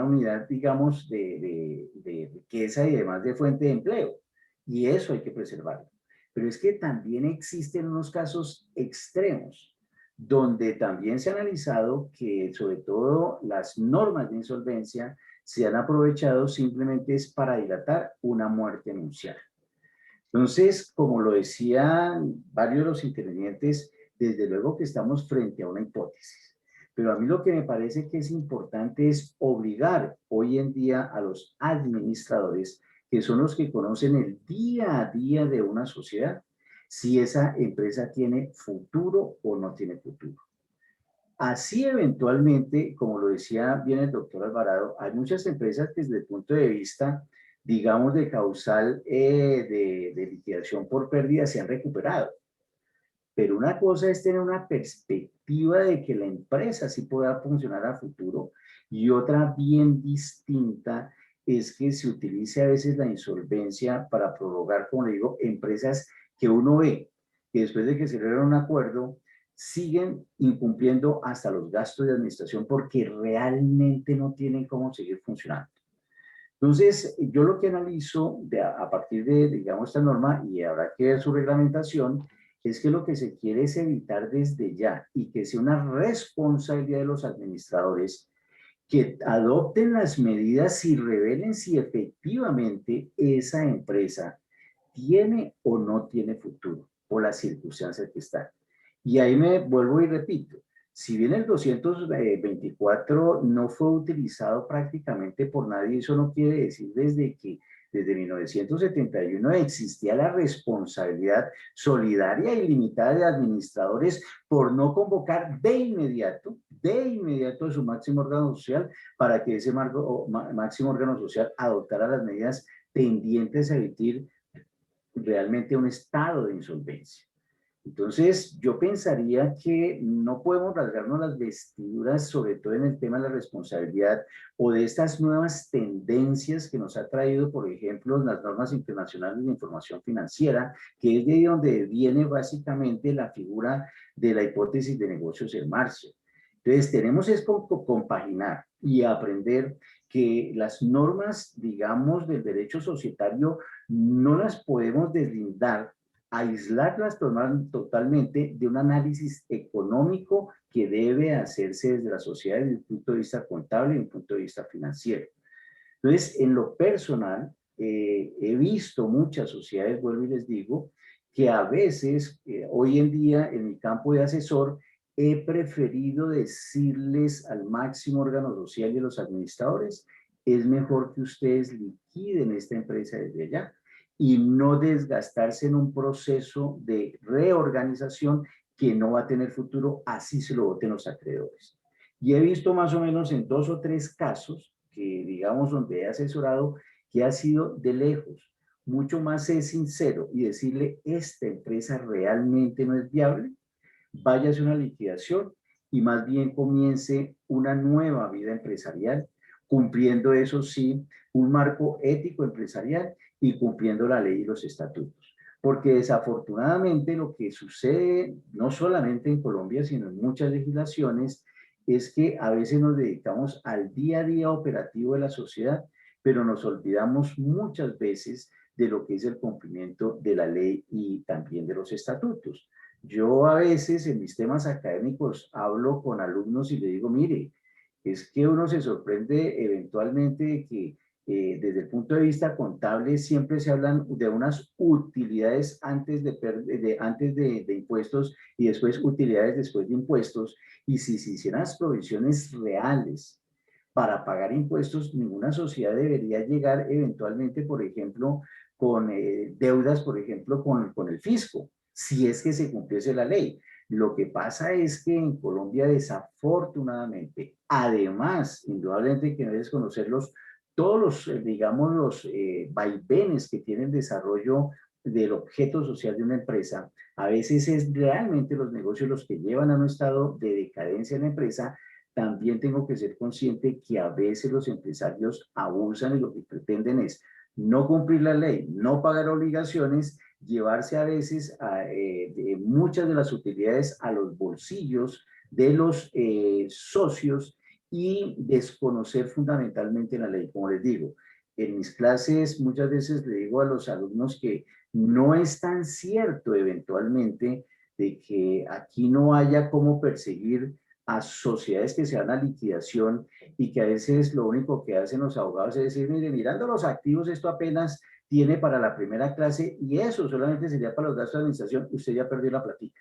unidad, digamos, de riqueza y además de fuente de empleo, y eso hay que preservarlo. Pero es que también existen unos casos extremos, donde también se ha analizado que sobre todo las normas de insolvencia se han aprovechado simplemente es para dilatar una muerte anunciada. Entonces, como lo decían varios de los intervinientes, desde luego que estamos frente a una hipótesis. Pero a mí lo que me parece que es importante es obligar hoy en día a los administradores, que son los que conocen el día a día de una sociedad, si esa empresa tiene futuro o no tiene futuro. Así eventualmente, como lo decía bien el doctor Alvarado, hay muchas empresas que desde el punto de vista, digamos, de causal de liquidación por pérdida se han recuperado. Pero una cosa es tener una perspectiva de que la empresa sí pueda funcionar a futuro y otra bien distinta es que se utilice a veces la insolvencia para prorrogar, como le digo, empresas que uno ve que después de que se logra un acuerdo siguen incumpliendo hasta los gastos de administración porque realmente no tienen cómo seguir funcionando. Entonces, yo lo que analizo a partir de, digamos, esta norma, y habrá que ver su reglamentación, es que lo que se quiere es evitar desde ya y que sea una responsabilidad de los administradores que adopten las medidas y revelen si efectivamente esa empresa tiene o no tiene futuro por las circunstancias que están. Y ahí me vuelvo y repito, si bien el 224 no fue utilizado prácticamente por nadie, eso no quiere decir desde 1971 existía la responsabilidad solidaria y limitada de administradores por no convocar de inmediato a su máximo órgano social para que ese máximo órgano social adoptara las medidas tendientes a evitar realmente un estado de insolvencia. Entonces, yo pensaría que no podemos rasgarnos las vestiduras, sobre todo en el tema de la responsabilidad o de estas nuevas tendencias que nos ha traído, por ejemplo, las normas internacionales de información financiera, que es de donde viene básicamente la figura de la hipótesis de negocios en marcha. Entonces, tenemos que compaginar y aprender que las normas, digamos, del derecho societario no las podemos deslindar, aislarlas totalmente de un análisis económico que debe hacerse desde la sociedad desde un punto de vista contable y un punto de vista financiero. Entonces, en lo personal, he visto muchas sociedades, vuelvo y les digo, que a veces, hoy en día, en mi campo de asesor, he preferido decirles al máximo órgano social y a los administradores, es mejor que ustedes liquiden esta empresa desde allá y no desgastarse en un proceso de reorganización que no va a tener futuro, así se lo voten los acreedores. Y he visto más o menos en 2 o 3 casos, que digamos donde he asesorado, que ha sido de lejos. Mucho más es sincero y decirle, esta empresa realmente no es viable, váyase a una liquidación y más bien comience una nueva vida empresarial, cumpliendo eso sí, un marco ético empresarial y cumpliendo la ley y los estatutos. Porque desafortunadamente lo que sucede, no solamente en Colombia, sino en muchas legislaciones, es que a veces nos dedicamos al día a día operativo de la sociedad, pero nos olvidamos muchas veces de lo que es el cumplimiento de la ley y también de los estatutos. Yo a veces en mis temas académicos hablo con alumnos y le digo, mire, es que uno se sorprende eventualmente de que desde el punto de vista contable siempre se hablan de unas utilidades antes de impuestos y después utilidades después de impuestos. Y si se hicieran las provisiones reales para pagar impuestos, ninguna sociedad debería llegar eventualmente, por ejemplo, con deudas, por ejemplo, con el fisco, si es que se cumpliese la ley. Lo que pasa es que en Colombia, desafortunadamente, además, indudablemente que no hay que desconocerlos, todos los, digamos, los vaivenes que tiene el desarrollo del objeto social de una empresa, a veces es realmente los negocios los que llevan a un estado de decadencia en la empresa. También tengo que ser consciente que a veces los empresarios abusan y lo que pretenden es no cumplir la ley, no pagar obligaciones, llevarse a veces muchas de las utilidades a los bolsillos de los socios y desconocer fundamentalmente la ley. Como les digo, en mis clases muchas veces le digo a los alumnos que no es tan cierto eventualmente de que aquí no haya cómo perseguir a sociedades que se van a liquidación y que a veces lo único que hacen los abogados es decir, mire, mirando los activos, esto apenas tiene para la primera clase y eso solamente sería para los gastos de administración, usted ya perdió la platica.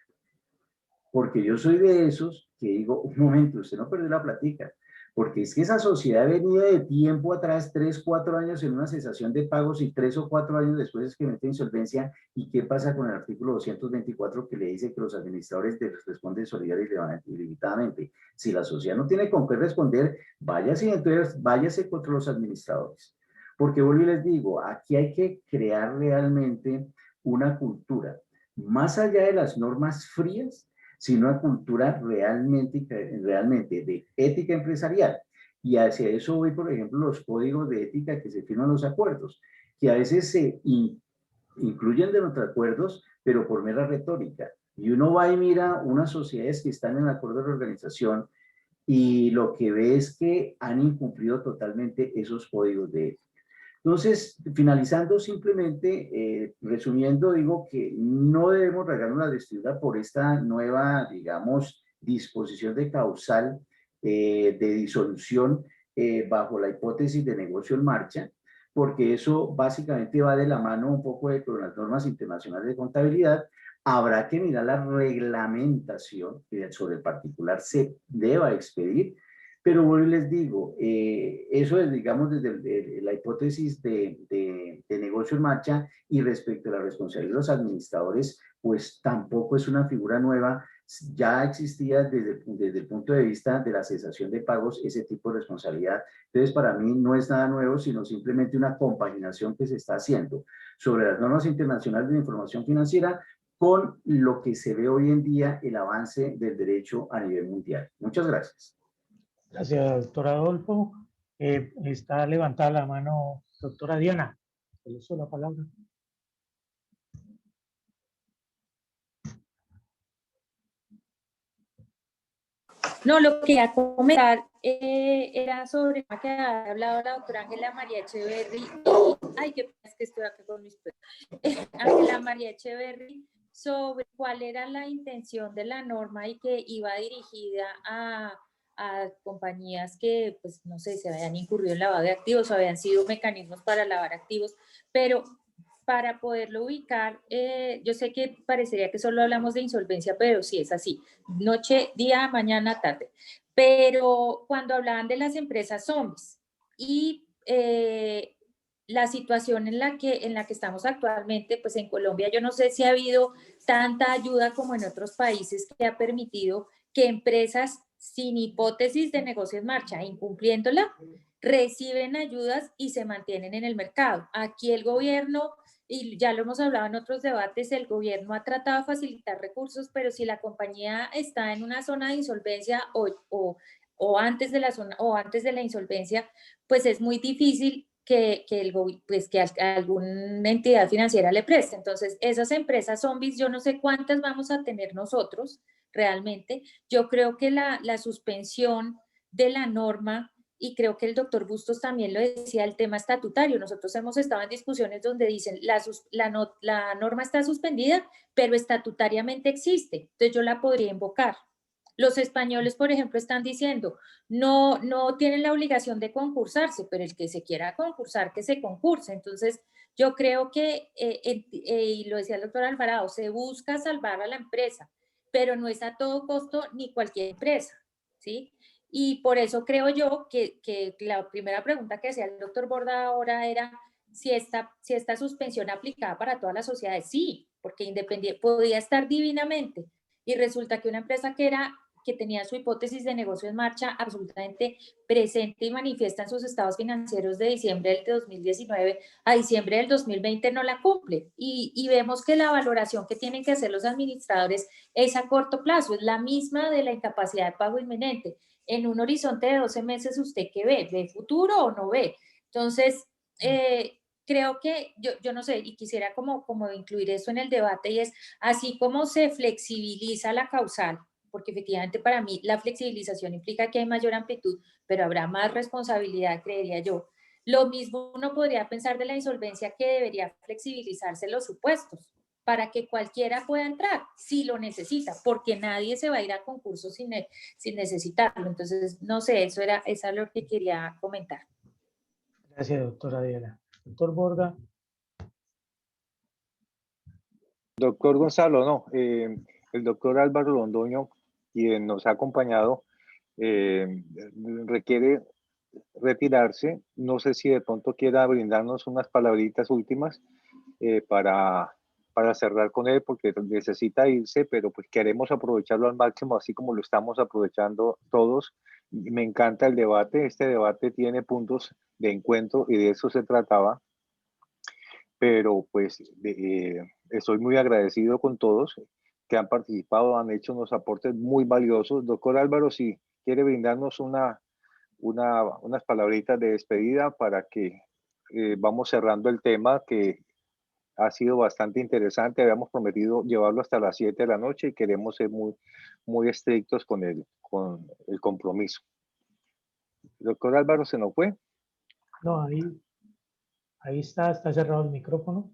Porque yo soy de esos que digo, un momento, usted no perdió la platica, porque es que esa sociedad venía de tiempo atrás, 3, 4 años en una cesación de pagos y 3 o 4 años después es que mete insolvencia. ¿Y qué pasa con el artículo 224 que le dice que los administradores responden solidaria y ilimitadamente? Si la sociedad no tiene con qué responder, váyase, entonces váyase contra los administradores. Porque vuelvo y les digo, aquí hay que crear realmente una cultura, más allá de las normas frías, sino una cultura realmente de ética empresarial. Y hacia eso voy, por ejemplo, los códigos de ética que se firman los acuerdos, que a veces se incluyen de los acuerdos, pero por mera retórica. Y uno va y mira unas sociedades que están en el acuerdo de organización y lo que ve es que han incumplido totalmente esos códigos de ética. Entonces, finalizando simplemente, resumiendo, digo que no debemos regalar una vestidura por esta nueva, digamos, disposición de causal de disolución bajo la hipótesis de negocio en marcha, porque eso básicamente va de la mano un poco con las normas internacionales de contabilidad. Habrá que mirar la reglamentación que sobre el particular se deba expedir. Pero bueno, les digo, eso es, digamos, desde la hipótesis de negocio en marcha y respecto a la responsabilidad de los administradores, pues tampoco es una figura nueva. Ya existía desde el punto de vista de la cesación de pagos ese tipo de responsabilidad. Entonces, para mí no es nada nuevo, sino simplemente una compaginación que se está haciendo sobre las normas internacionales de información financiera con lo que se ve hoy en día el avance del derecho a nivel mundial. Muchas gracias. Gracias, doctor Adolfo. Está levantada la mano doctora Diana. Le uso la palabra. No, lo que quería comentar era sobre lo que ha hablado la doctora Ángela María Echeverry. Ay, qué pasa, es que estoy acá con mis perros. Ángela María Echeverry, sobre cuál era la intención de la norma y que iba dirigida a compañías que, pues, no sé, se habían incurrido en lavado de activos o habían sido mecanismos para lavar activos, pero para poderlo ubicar, yo sé que parecería que solo hablamos de insolvencia, pero sí es así, noche, día, mañana, tarde. Pero cuando hablaban de las empresas zombies y la situación en la que estamos actualmente, pues en Colombia yo no sé si ha habido tanta ayuda como en otros países que ha permitido que empresas sin hipótesis de negocio en marcha, incumpliéndola, reciben ayudas y se mantienen en el mercado. Aquí el gobierno, y ya lo hemos hablado en otros debates, el gobierno ha tratado de facilitar recursos, pero si la compañía está en una zona de insolvencia o antes de la zona o antes de la insolvencia, pues es muy difícil que alguna entidad financiera le preste. Entonces, esas empresas zombies, yo no sé cuántas vamos a tener nosotros realmente. Yo creo que la suspensión de la norma, y creo que el doctor Bustos también lo decía, el tema estatutario. Nosotros hemos estado en discusiones donde dicen la norma está suspendida, pero estatutariamente existe, entonces yo la podría invocar. Los españoles, por ejemplo, están diciendo, no tienen la obligación de concursarse, pero el que se quiera concursar, que se concurse. Entonces, yo creo que, y lo decía el doctor Alvarado, se busca salvar a la empresa, pero no es a todo costo ni cualquier empresa, ¿sí? Y por eso creo yo que la primera pregunta que hacía el doctor Borda ahora era si esta suspensión aplicaba para todas las sociedades. Sí, porque Independiente podía estar divinamente y resulta que una empresa que tenía su hipótesis de negocio en marcha absolutamente presente y manifiesta en sus estados financieros de diciembre del 2019 a diciembre del 2020 no la cumple. Y vemos que la valoración que tienen que hacer los administradores es a corto plazo, es la misma de la incapacidad de pago inminente. En un horizonte de 12 meses, ¿usted qué ve? ¿Ve futuro o no ve? Entonces, creo que yo no sé, y quisiera como incluir eso en el debate, y es así como se flexibiliza la causal, porque efectivamente para mí la flexibilización implica que hay mayor amplitud, pero habrá más responsabilidad, creería yo. Lo mismo uno podría pensar de la insolvencia, que debería flexibilizarse los supuestos para que cualquiera pueda entrar si lo necesita, porque nadie se va a ir a concurso sin necesitarlo. Entonces, no sé, eso es lo que quería comentar. Gracias, doctora Diana. Doctor Borda. Doctor Gonzalo, no, el doctor Álvaro Londoño, quien nos ha acompañado, requiere retirarse. No sé si de pronto quiera brindarnos unas palabritas últimas para cerrar con él, porque necesita irse, pero pues queremos aprovecharlo al máximo, así como lo estamos aprovechando todos. Me encanta el debate. Este debate tiene puntos de encuentro y de eso se trataba. Pero pues estoy muy agradecido con todos que han participado, han hecho unos aportes muy valiosos. Doctor Álvaro, si quiere brindarnos unas palabritas de despedida para que vamos cerrando el tema, que ha sido bastante interesante. Habíamos prometido llevarlo hasta las 7 de la noche y queremos ser muy, muy estrictos con el compromiso. Doctor Álvaro, ¿se nos fue? No, ahí está cerrado el micrófono.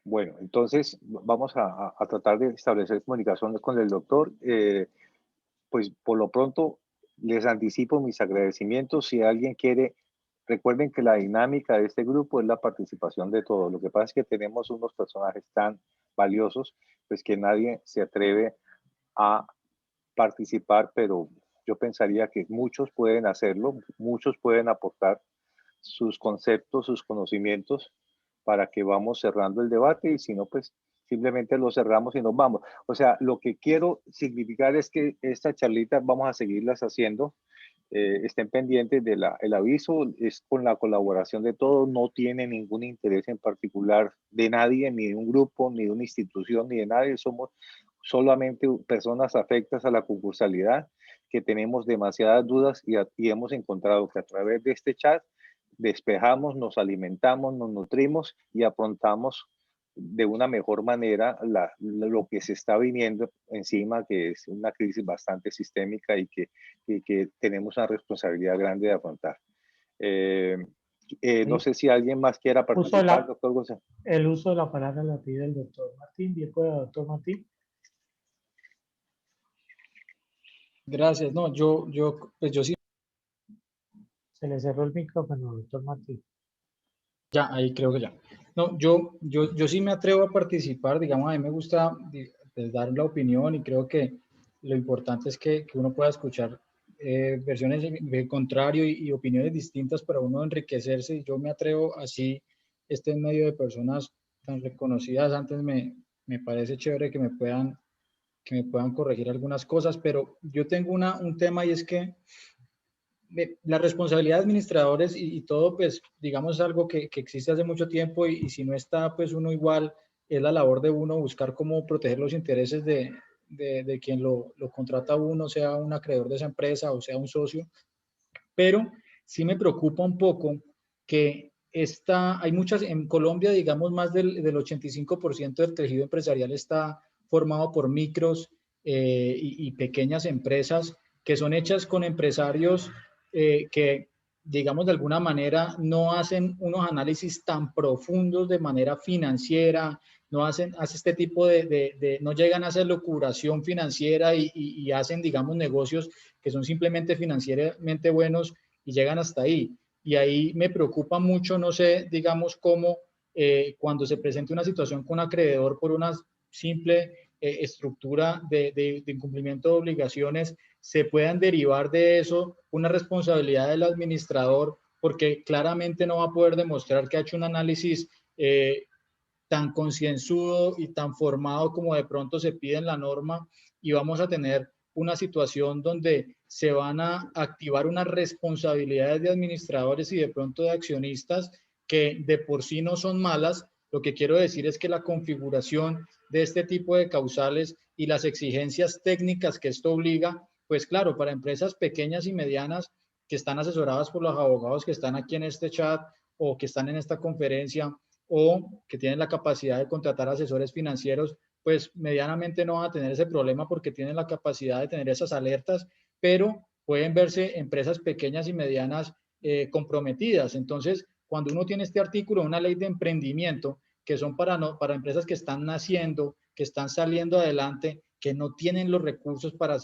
Bueno, entonces vamos a tratar de establecer comunicación con el doctor. Pues por lo pronto les anticipo mis agradecimientos. Si alguien quiere, recuerden que la dinámica de este grupo es la participación de todos. Lo que pasa es que tenemos unos personajes tan valiosos, pues que nadie se atreve a participar, pero yo pensaría que muchos pueden hacerlo, muchos pueden aportar sus conceptos, sus conocimientos, para que vamos cerrando el debate, y si no, pues simplemente lo cerramos y nos vamos. O sea, lo que quiero significar es que esta charlita vamos a seguirlas haciendo. Estén pendientes del aviso, es con la colaboración de todos, no tiene ningún interés en particular de nadie, ni de un grupo, ni de una institución, ni de nadie. Somos solamente personas afectas a la concursalidad, que tenemos demasiadas dudas y hemos encontrado que a través de este chat despejamos, nos alimentamos, nos nutrimos y afrontamos de una mejor manera lo que se está viniendo encima, que es una crisis bastante sistémica y que tenemos una responsabilidad grande de afrontar. No sé si alguien más quiera participar, doctor González. El uso de la palabra la pide el doctor Martín. Bien, puede, doctor Martín. Gracias. No, pues yo sí. Se le cerró el micrófono, doctor Martín. Ya, ahí creo que ya. No, yo sí me atrevo a participar, digamos, a mí me gusta pues, dar la opinión y creo que lo importante es que uno pueda escuchar versiones de contrario y opiniones distintas para uno enriquecerse. Y yo me atrevo así, en medio de personas tan reconocidas, antes me parece chévere que me puedan corregir algunas cosas, pero yo tengo un tema y es que la responsabilidad de administradores y todo, pues, digamos, es algo que existe hace mucho tiempo y si no está, pues, uno igual, es la labor de uno buscar cómo proteger los intereses de quien lo contrata a uno, sea un acreedor de esa empresa o sea un socio. Pero sí me preocupa un poco que hay muchas, en Colombia, digamos, más del 85% del tejido empresarial está formado por micros y pequeñas empresas que son hechas con empresarios que, digamos, de alguna manera no hacen unos análisis tan profundos de manera financiera, no hacen este tipo no llegan a hacer locuración financiera y hacen, digamos, negocios que son simplemente financieramente buenos y llegan hasta ahí. Y ahí me preocupa mucho, no sé, digamos, cómo cuando se presente una situación con acreedor por una simple estructura de incumplimiento de obligaciones, se puedan derivar de eso una responsabilidad del administrador, porque claramente no va a poder demostrar que ha hecho un análisis tan concienzudo y tan formado como de pronto se pide en la norma, y vamos a tener una situación donde se van a activar unas responsabilidades de administradores y de pronto de accionistas que de por sí no son malas. Lo que quiero decir es que la configuración de este tipo de causales y las exigencias técnicas que esto obliga, pues claro, para empresas pequeñas y medianas que están asesoradas por los abogados que están aquí en este chat o que están en esta conferencia, o que tienen la capacidad de contratar asesores financieros, pues medianamente no van a tener ese problema porque tienen la capacidad de tener esas alertas, pero pueden verse empresas pequeñas y medianas comprometidas. Entonces, cuando uno tiene este artículo, una ley de emprendimiento, que son para empresas que están naciendo, que están saliendo adelante, que no tienen los recursos para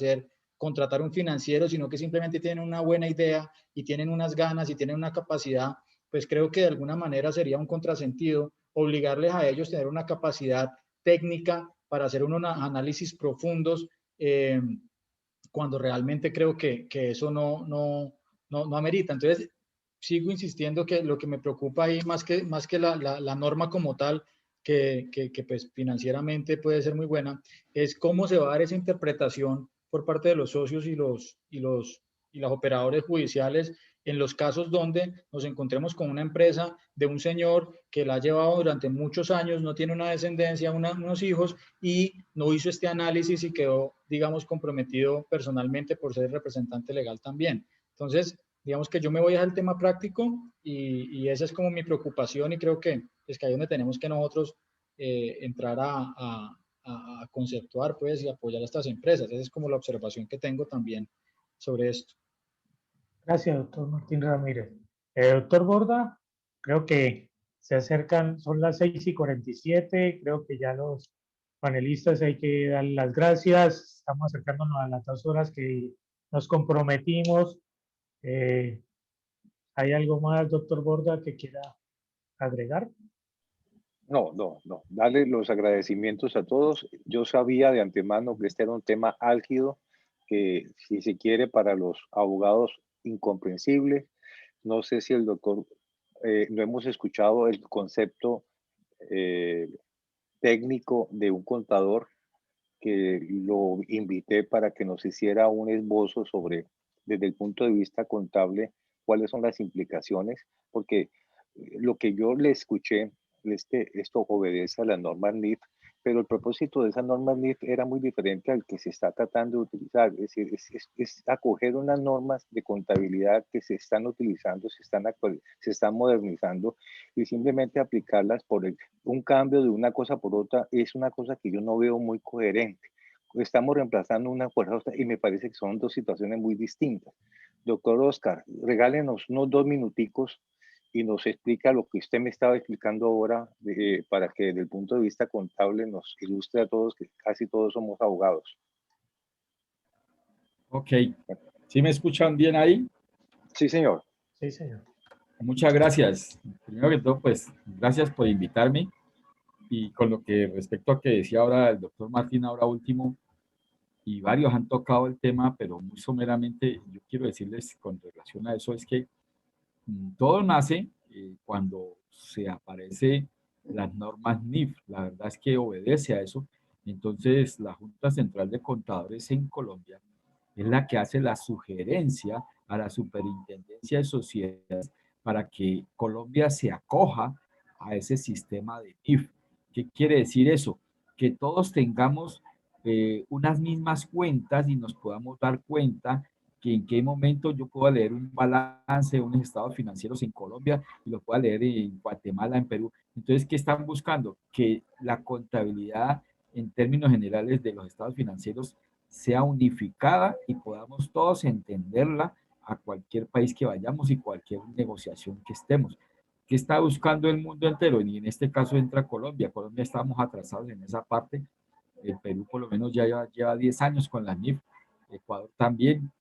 contratar un financiero, sino que simplemente tienen una buena idea y tienen unas ganas y tienen una capacidad, pues creo que de alguna manera sería un contrasentido obligarles a ellos a tener una capacidad técnica para hacer unos análisis profundos, cuando realmente creo que eso no amerita. Entonces, sigo insistiendo que lo que me preocupa ahí, más que la norma como tal, que pues financieramente puede ser muy buena, es cómo se va a dar esa interpretación por parte de los socios y los operadores judiciales en los casos donde nos encontremos con una empresa de un señor que la ha llevado durante muchos años, no tiene una descendencia, unos hijos, y no hizo este análisis y quedó, digamos, comprometido personalmente por ser representante legal también. Entonces, digamos que yo me voy al tema práctico y esa es como mi preocupación, y creo que es que ahí donde tenemos que nosotros entrar a conceptuar, pues, y apoyar a estas empresas. Esa es como la observación que tengo también sobre esto. Gracias, doctor Martín Ramírez. Doctor Borda, creo que se acercan, son las 6:47, creo que ya los panelistas hay que dar las gracias, estamos acercándonos a las 2 horas que nos comprometimos. ¿Hay algo más, doctor Borda, que quiera agregar? No. Darle los agradecimientos a todos. Yo sabía de antemano que este era un tema álgido, que si se quiere para los abogados incomprensible. No sé si el doctor, no hemos escuchado el concepto técnico de un contador, que lo invité para que nos hiciera un esbozo sobre, desde el punto de vista contable, cuáles son las implicaciones, porque lo que yo le escuché, esto obedece a la norma NIF, pero el propósito de esa norma NIF era muy diferente al que se está tratando de utilizar. Es decir, es acoger unas normas de contabilidad que se están utilizando, se están modernizando, y simplemente aplicarlas un cambio de una cosa por otra es una cosa que yo no veo muy coherente. Estamos reemplazando una por otra y me parece que son dos situaciones muy distintas. Doctor Oscar, regálenos unos 2 minuticos y nos explica lo que usted me estaba explicando ahora, para que desde el punto de vista contable nos ilustre a todos, que casi todos somos abogados. Ok. ¿Sí me escuchan bien ahí? Sí, señor. Sí, señor. Muchas gracias. Primero que todo, pues, gracias por invitarme. Y con lo que respecto a que decía ahora el doctor Martín, ahora último, y varios han tocado el tema, pero muy someramente, yo quiero decirles con relación a eso, es que todo nace cuando se aparece las normas NIF. La verdad es que obedece a eso. Entonces, la Junta Central de Contadores en Colombia es la que hace la sugerencia a la Superintendencia de Sociedades para que Colombia se acoja a ese sistema de NIF. ¿Qué quiere decir eso? Que todos tengamos unas mismas cuentas y nos podamos dar cuenta que en qué momento yo puedo leer un balance de unos estados financieros en Colombia y lo pueda leer en Guatemala, en Perú. Entonces, ¿qué están buscando? Que la contabilidad en términos generales de los estados financieros sea unificada y podamos todos entenderla a cualquier país que vayamos y cualquier negociación que estemos. ¿Qué está buscando el mundo entero? Y en este caso entra Colombia. Colombia estamos atrasados en esa parte. El Perú por lo menos ya lleva 10 años con la NIF. Ecuador también.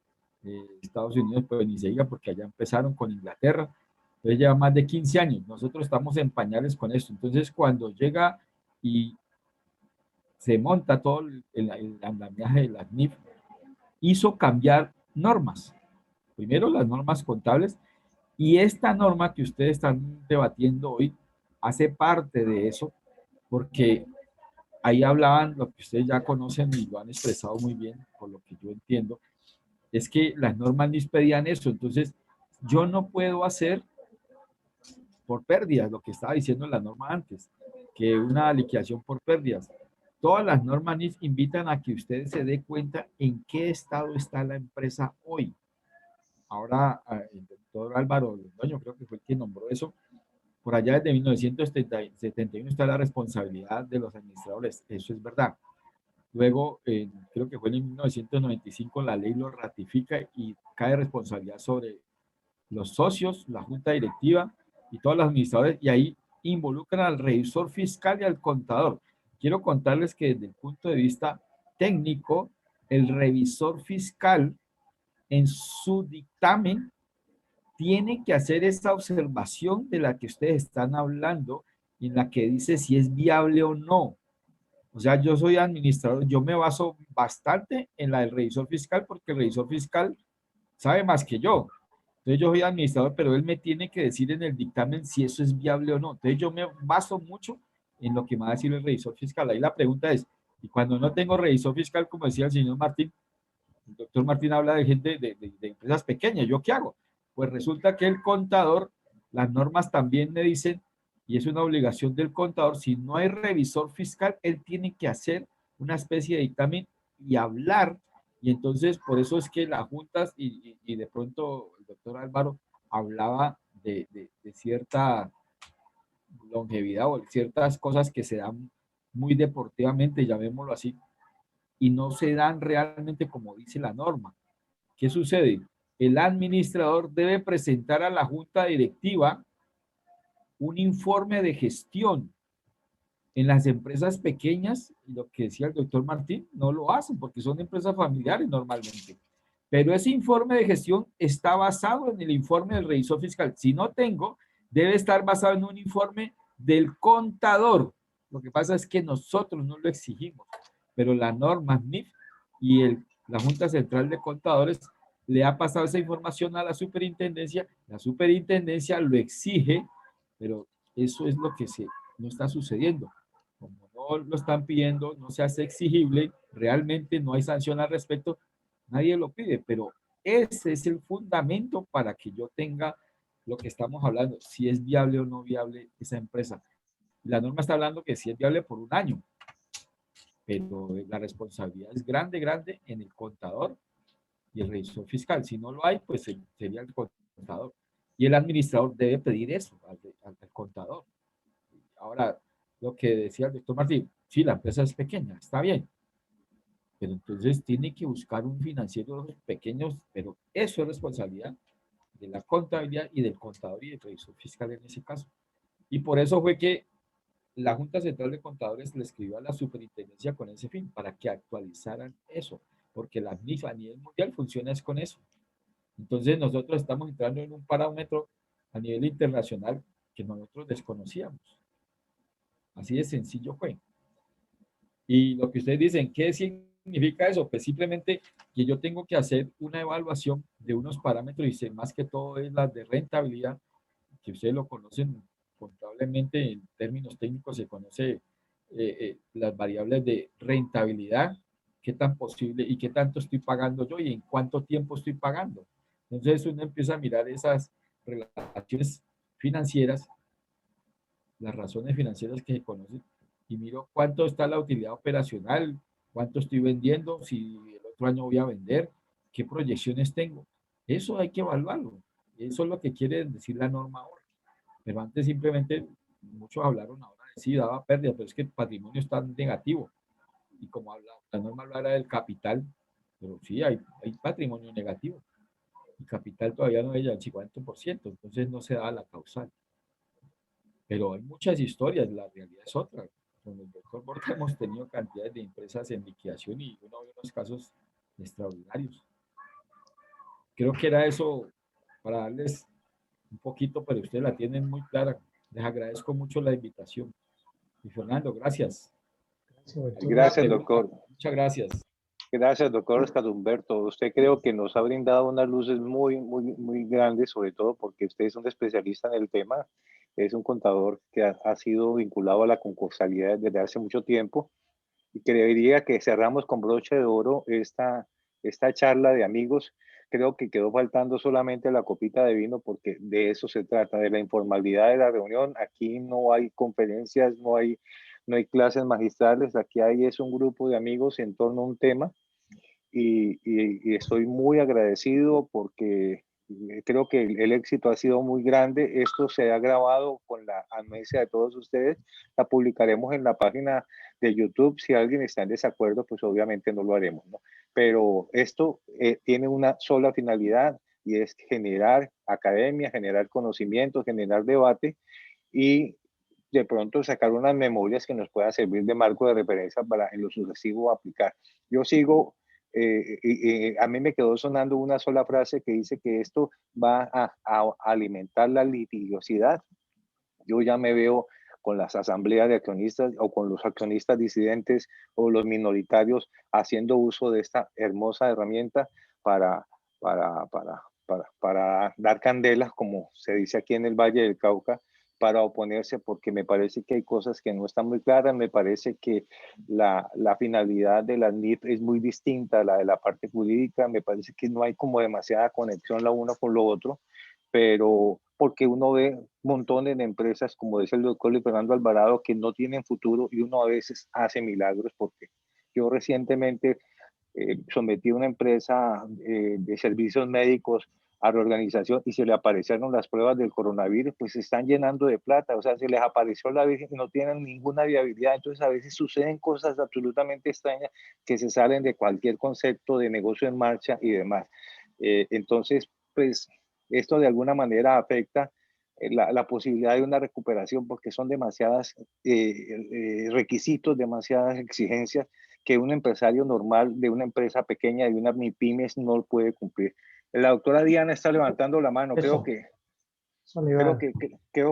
Estados Unidos pues ni se diga porque allá empezaron con Inglaterra. Entonces lleva más de 15 años. Nosotros estamos en pañales con esto. Entonces cuando llega y se monta todo el andamiaje de las NIF, hizo cambiar normas. Primero las normas contables y esta norma que ustedes están debatiendo hoy hace parte de eso porque ahí hablaban lo que ustedes ya conocen y lo han expresado muy bien, por lo que yo entiendo, es que las normas NIF pedían eso. Entonces, yo no puedo hacer por pérdidas, lo que estaba diciendo la norma antes, que una liquidación por pérdidas. Todas las normas NIF invitan a que usted se dé cuenta en qué estado está la empresa hoy. Ahora, el doctor Álvaro Londoño creo que fue el que nombró eso. Por allá desde 1971 está la responsabilidad de los administradores. Eso es verdad. Luego, creo que fue en 1995, la ley lo ratifica y cae responsabilidad sobre los socios, la junta directiva y todos los administradores, y ahí involucran al revisor fiscal y al contador. Quiero contarles que desde el punto de vista técnico, el revisor fiscal en su dictamen tiene que hacer esa observación de la que ustedes están hablando, en la que dice si es viable o no. O sea, yo soy administrador, yo me baso bastante en la del revisor fiscal porque el revisor fiscal sabe más que yo. Entonces yo soy administrador, pero él me tiene que decir en el dictamen si eso es viable o no. Entonces yo me baso mucho en lo que me va a decir el revisor fiscal. Ahí la pregunta es, y cuando no tengo revisor fiscal, como decía el señor Martín, el doctor Martín habla de gente, de empresas pequeñas, ¿yo qué hago? Pues resulta que el contador, las normas también me dicen, y es una obligación del contador, si no hay revisor fiscal, él tiene que hacer una especie de dictamen y hablar. Y entonces, por eso es que las juntas, y de pronto el doctor Álvaro hablaba de cierta longevidad o ciertas cosas que se dan muy deportivamente, llamémoslo así, y no se dan realmente como dice la norma. ¿Qué sucede? El administrador debe presentar a la junta directiva un informe de gestión. En las empresas pequeñas, lo que decía el doctor Martín, no lo hacen porque son empresas familiares normalmente. Pero ese informe de gestión está basado en el informe del revisor fiscal. Si no tengo, debe estar basado en un informe del contador. Lo que pasa es que nosotros no lo exigimos, pero la norma NIF y la Junta Central de Contadores le ha pasado esa información a la superintendencia lo exige, pero eso es lo que no está sucediendo. Como no lo están pidiendo, no se hace exigible, realmente no hay sanción al respecto, nadie lo pide, pero ese es el fundamento para que yo tenga lo que estamos hablando, si es viable o no viable esa empresa. La norma está hablando que si es viable por un año, pero la responsabilidad es grande, grande en el contador y el revisor fiscal. Si no lo hay, pues sería el contador. Y el administrador debe pedir eso al contador. Ahora, lo que decía el doctor Martín, sí, la empresa es pequeña, está bien, pero entonces tiene que buscar un financiero pequeño, pero eso es responsabilidad de la contabilidad y del contador y del revisor fiscal en ese caso. Y por eso fue que la Junta Central de Contadores le escribió a la superintendencia con ese fin, para que actualizaran eso, porque la NIF a nivel mundial funciona es con eso. Entonces nosotros estamos entrando en un parámetro a nivel internacional que nosotros desconocíamos. Así de sencillo fue. Y lo que ustedes dicen, ¿qué significa eso? Pues simplemente que yo tengo que hacer una evaluación de unos parámetros y sé más que todo es la de rentabilidad, que ustedes lo conocen contablemente, en términos técnicos se conoce las variables de rentabilidad, qué tan posible y qué tanto estoy pagando yo y en cuánto tiempo estoy pagando. Entonces uno empieza a mirar esas relaciones financieras, las razones financieras que se conocen, y miro cuánto está la utilidad operacional, cuánto estoy vendiendo, si el otro año voy a vender, qué proyecciones tengo. Eso hay que evaluarlo. Eso es lo que quiere decir la norma ahora. Pero antes simplemente, muchos hablaron ahora de sí, daba pérdida, pero es que el patrimonio está negativo. Y como la norma hablara del capital, pero sí, hay patrimonio negativo. El capital todavía no llega al 50%, entonces no se da la causal. Pero hay muchas historias, la realidad es otra. Con el doctor Borja hemos tenido cantidades de empresas en liquidación y uno ve unos casos extraordinarios. Creo que era eso para darles un poquito, pero ustedes la tienen muy clara. Les agradezco mucho la invitación. Y Fernando, gracias. Gracias, doctor. Muchas gracias. Gracias, doctor Oscar Humberto. Usted creo que nos ha brindado unas luces muy grandes, sobre todo porque usted es un especialista en el tema. Es un contador que ha sido vinculado a la concursalidad desde hace mucho tiempo. Y creería que cerramos con broche de oro esta charla de amigos. Creo que quedó faltando solamente la copita de vino porque de eso se trata, de la informalidad de la reunión. Aquí no hay conferencias, no hay clases magistrales, aquí hay es un grupo de amigos en torno a un tema y estoy muy agradecido porque creo que el éxito ha sido muy grande. Esto se ha grabado con la anuencia de todos ustedes, la publicaremos en la página de YouTube. Si alguien está en desacuerdo, pues obviamente no lo haremos, ¿no? Pero esto tiene una sola finalidad y es generar academia, generar conocimiento, generar debate y de pronto sacar unas memorias que nos puedan servir de marco de referencia para en lo sucesivo aplicar. Yo sigo, a mí me quedó sonando una sola frase que dice que esto va a alimentar la litigiosidad. Yo ya me veo con las asambleas de accionistas o con los accionistas disidentes o los minoritarios haciendo uso de esta hermosa herramienta para dar candelas, como se dice aquí en el Valle del Cauca, para oponerse, porque me parece que hay cosas que no están muy claras. Me parece que la finalidad de la NIF es muy distinta a la de la parte jurídica. Me parece que no hay como demasiada conexión la una con lo otro, pero porque uno ve montones de empresas, como dice el doctor Luis Fernando Alvarado, que no tienen futuro y uno a veces hace milagros, porque yo recientemente sometí a una empresa de servicios médicos a reorganización y se le aparecieron las pruebas del coronavirus, pues se están llenando de plata, o sea, se les apareció la Virgen y no tienen ninguna viabilidad. Entonces a veces suceden cosas absolutamente extrañas que se salen de cualquier concepto de negocio en marcha y demás. Entonces, pues esto de alguna manera afecta la posibilidad de una recuperación porque son demasiadas requisitos, demasiadas exigencias que un empresario normal de una empresa pequeña, de una MIPYMES, no puede cumplir. La doctora Diana está levantando la mano. Creo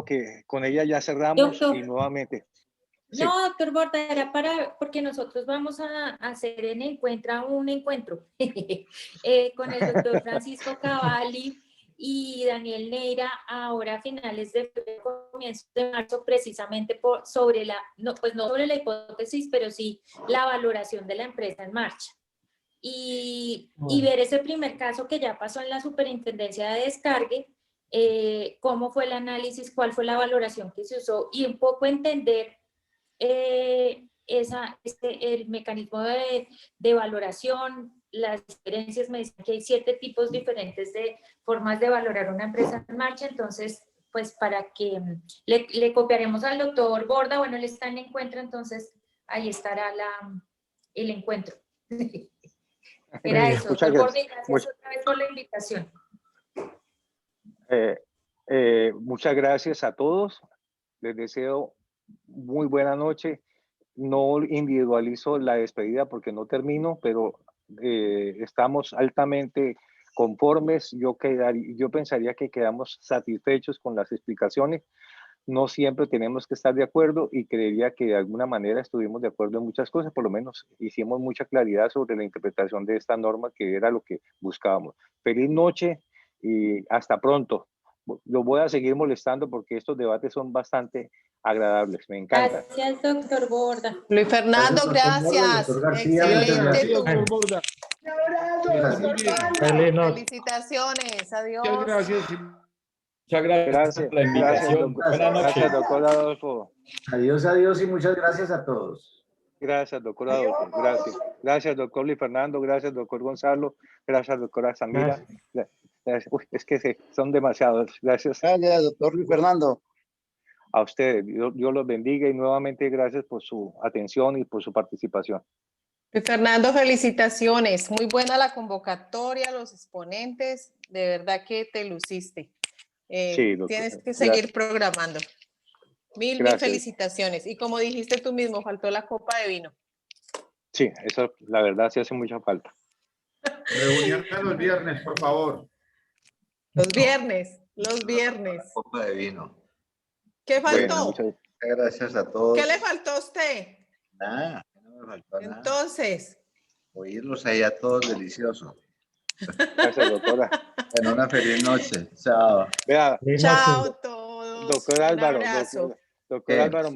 que con ella ya cerramos. Doctor. Y nuevamente. Sí. No, doctor Borda, era porque nosotros vamos a hacer un encuentro con el doctor Francisco Cavalli y Daniel Neira ahora a finales de febrero, comienzos de marzo, precisamente sobre no sobre la hipótesis, pero sí la valoración de la empresa en marcha. Y ver ese primer caso que ya pasó en la superintendencia de descargue, cómo fue el análisis, cuál fue la valoración que se usó y un poco entender el mecanismo de valoración. Las diferencias, me dicen que hay 7 tipos diferentes de formas de valorar una empresa en marcha, entonces pues para que le copiaremos al doctor Borda, bueno, él está en encuentro, entonces ahí estará el encuentro. Era eso, doctor Borda, y gracias otra vez por la invitación. Muchas gracias a todos, les deseo muy buena noche. No individualizo la despedida porque no termino, pero estamos altamente conformes. Yo pensaría que quedamos satisfechos con las explicaciones. No siempre tenemos que estar de acuerdo y creería que de alguna manera estuvimos de acuerdo en muchas cosas, por lo menos hicimos mucha claridad sobre la interpretación de esta norma, que era lo que buscábamos. Feliz noche y hasta pronto. Lo voy a seguir molestando porque estos debates son bastante agradables, me encantan. Gracias, doctor Borda. Luis Fernando, gracias. Doctor García, muchas Excelente. gracias. Doctor Borda. Un abrazo, Gracias. doctor Feliz noche. Felicitaciones. Adiós. Muchas gracias. Muchas gracias, Gracias, por la invitación. Buenas noches. Gracias, doctor Adolfo. Adiós, adiós y muchas gracias a todos. Gracias, doctor Adolfo. Gracias. Gracias, doctor Luis Fernando. Gracias, doctor Gonzalo. Gracias, doctora Samira. Gracias. Uy, es que son demasiados. Gracias. Gracias, doctor Luis Fernando. A ustedes. Dios los bendiga y nuevamente gracias por su atención y por su participación. Luis Fernando, felicitaciones. Muy buena la convocatoria, los exponentes. De verdad que te luciste. Sí, doctora. Tienes que seguir programando. Mil felicitaciones. Y como dijiste tú mismo, faltó la copa de vino. Sí, eso la verdad sí hace mucha falta. Reunión los viernes, por favor. Los viernes. Copa de vino. ¿Qué faltó? Bueno, muchas gracias a todos. ¿Qué le faltó a usted? Nada, no me faltó nada. Entonces. Oírlos ahí a todos delicioso. Gracias, doctora. Bueno, una feliz noche. Chao. Vea, Chao a todos. doctor Álvaro. Un abrazo. Doctor Álvaro.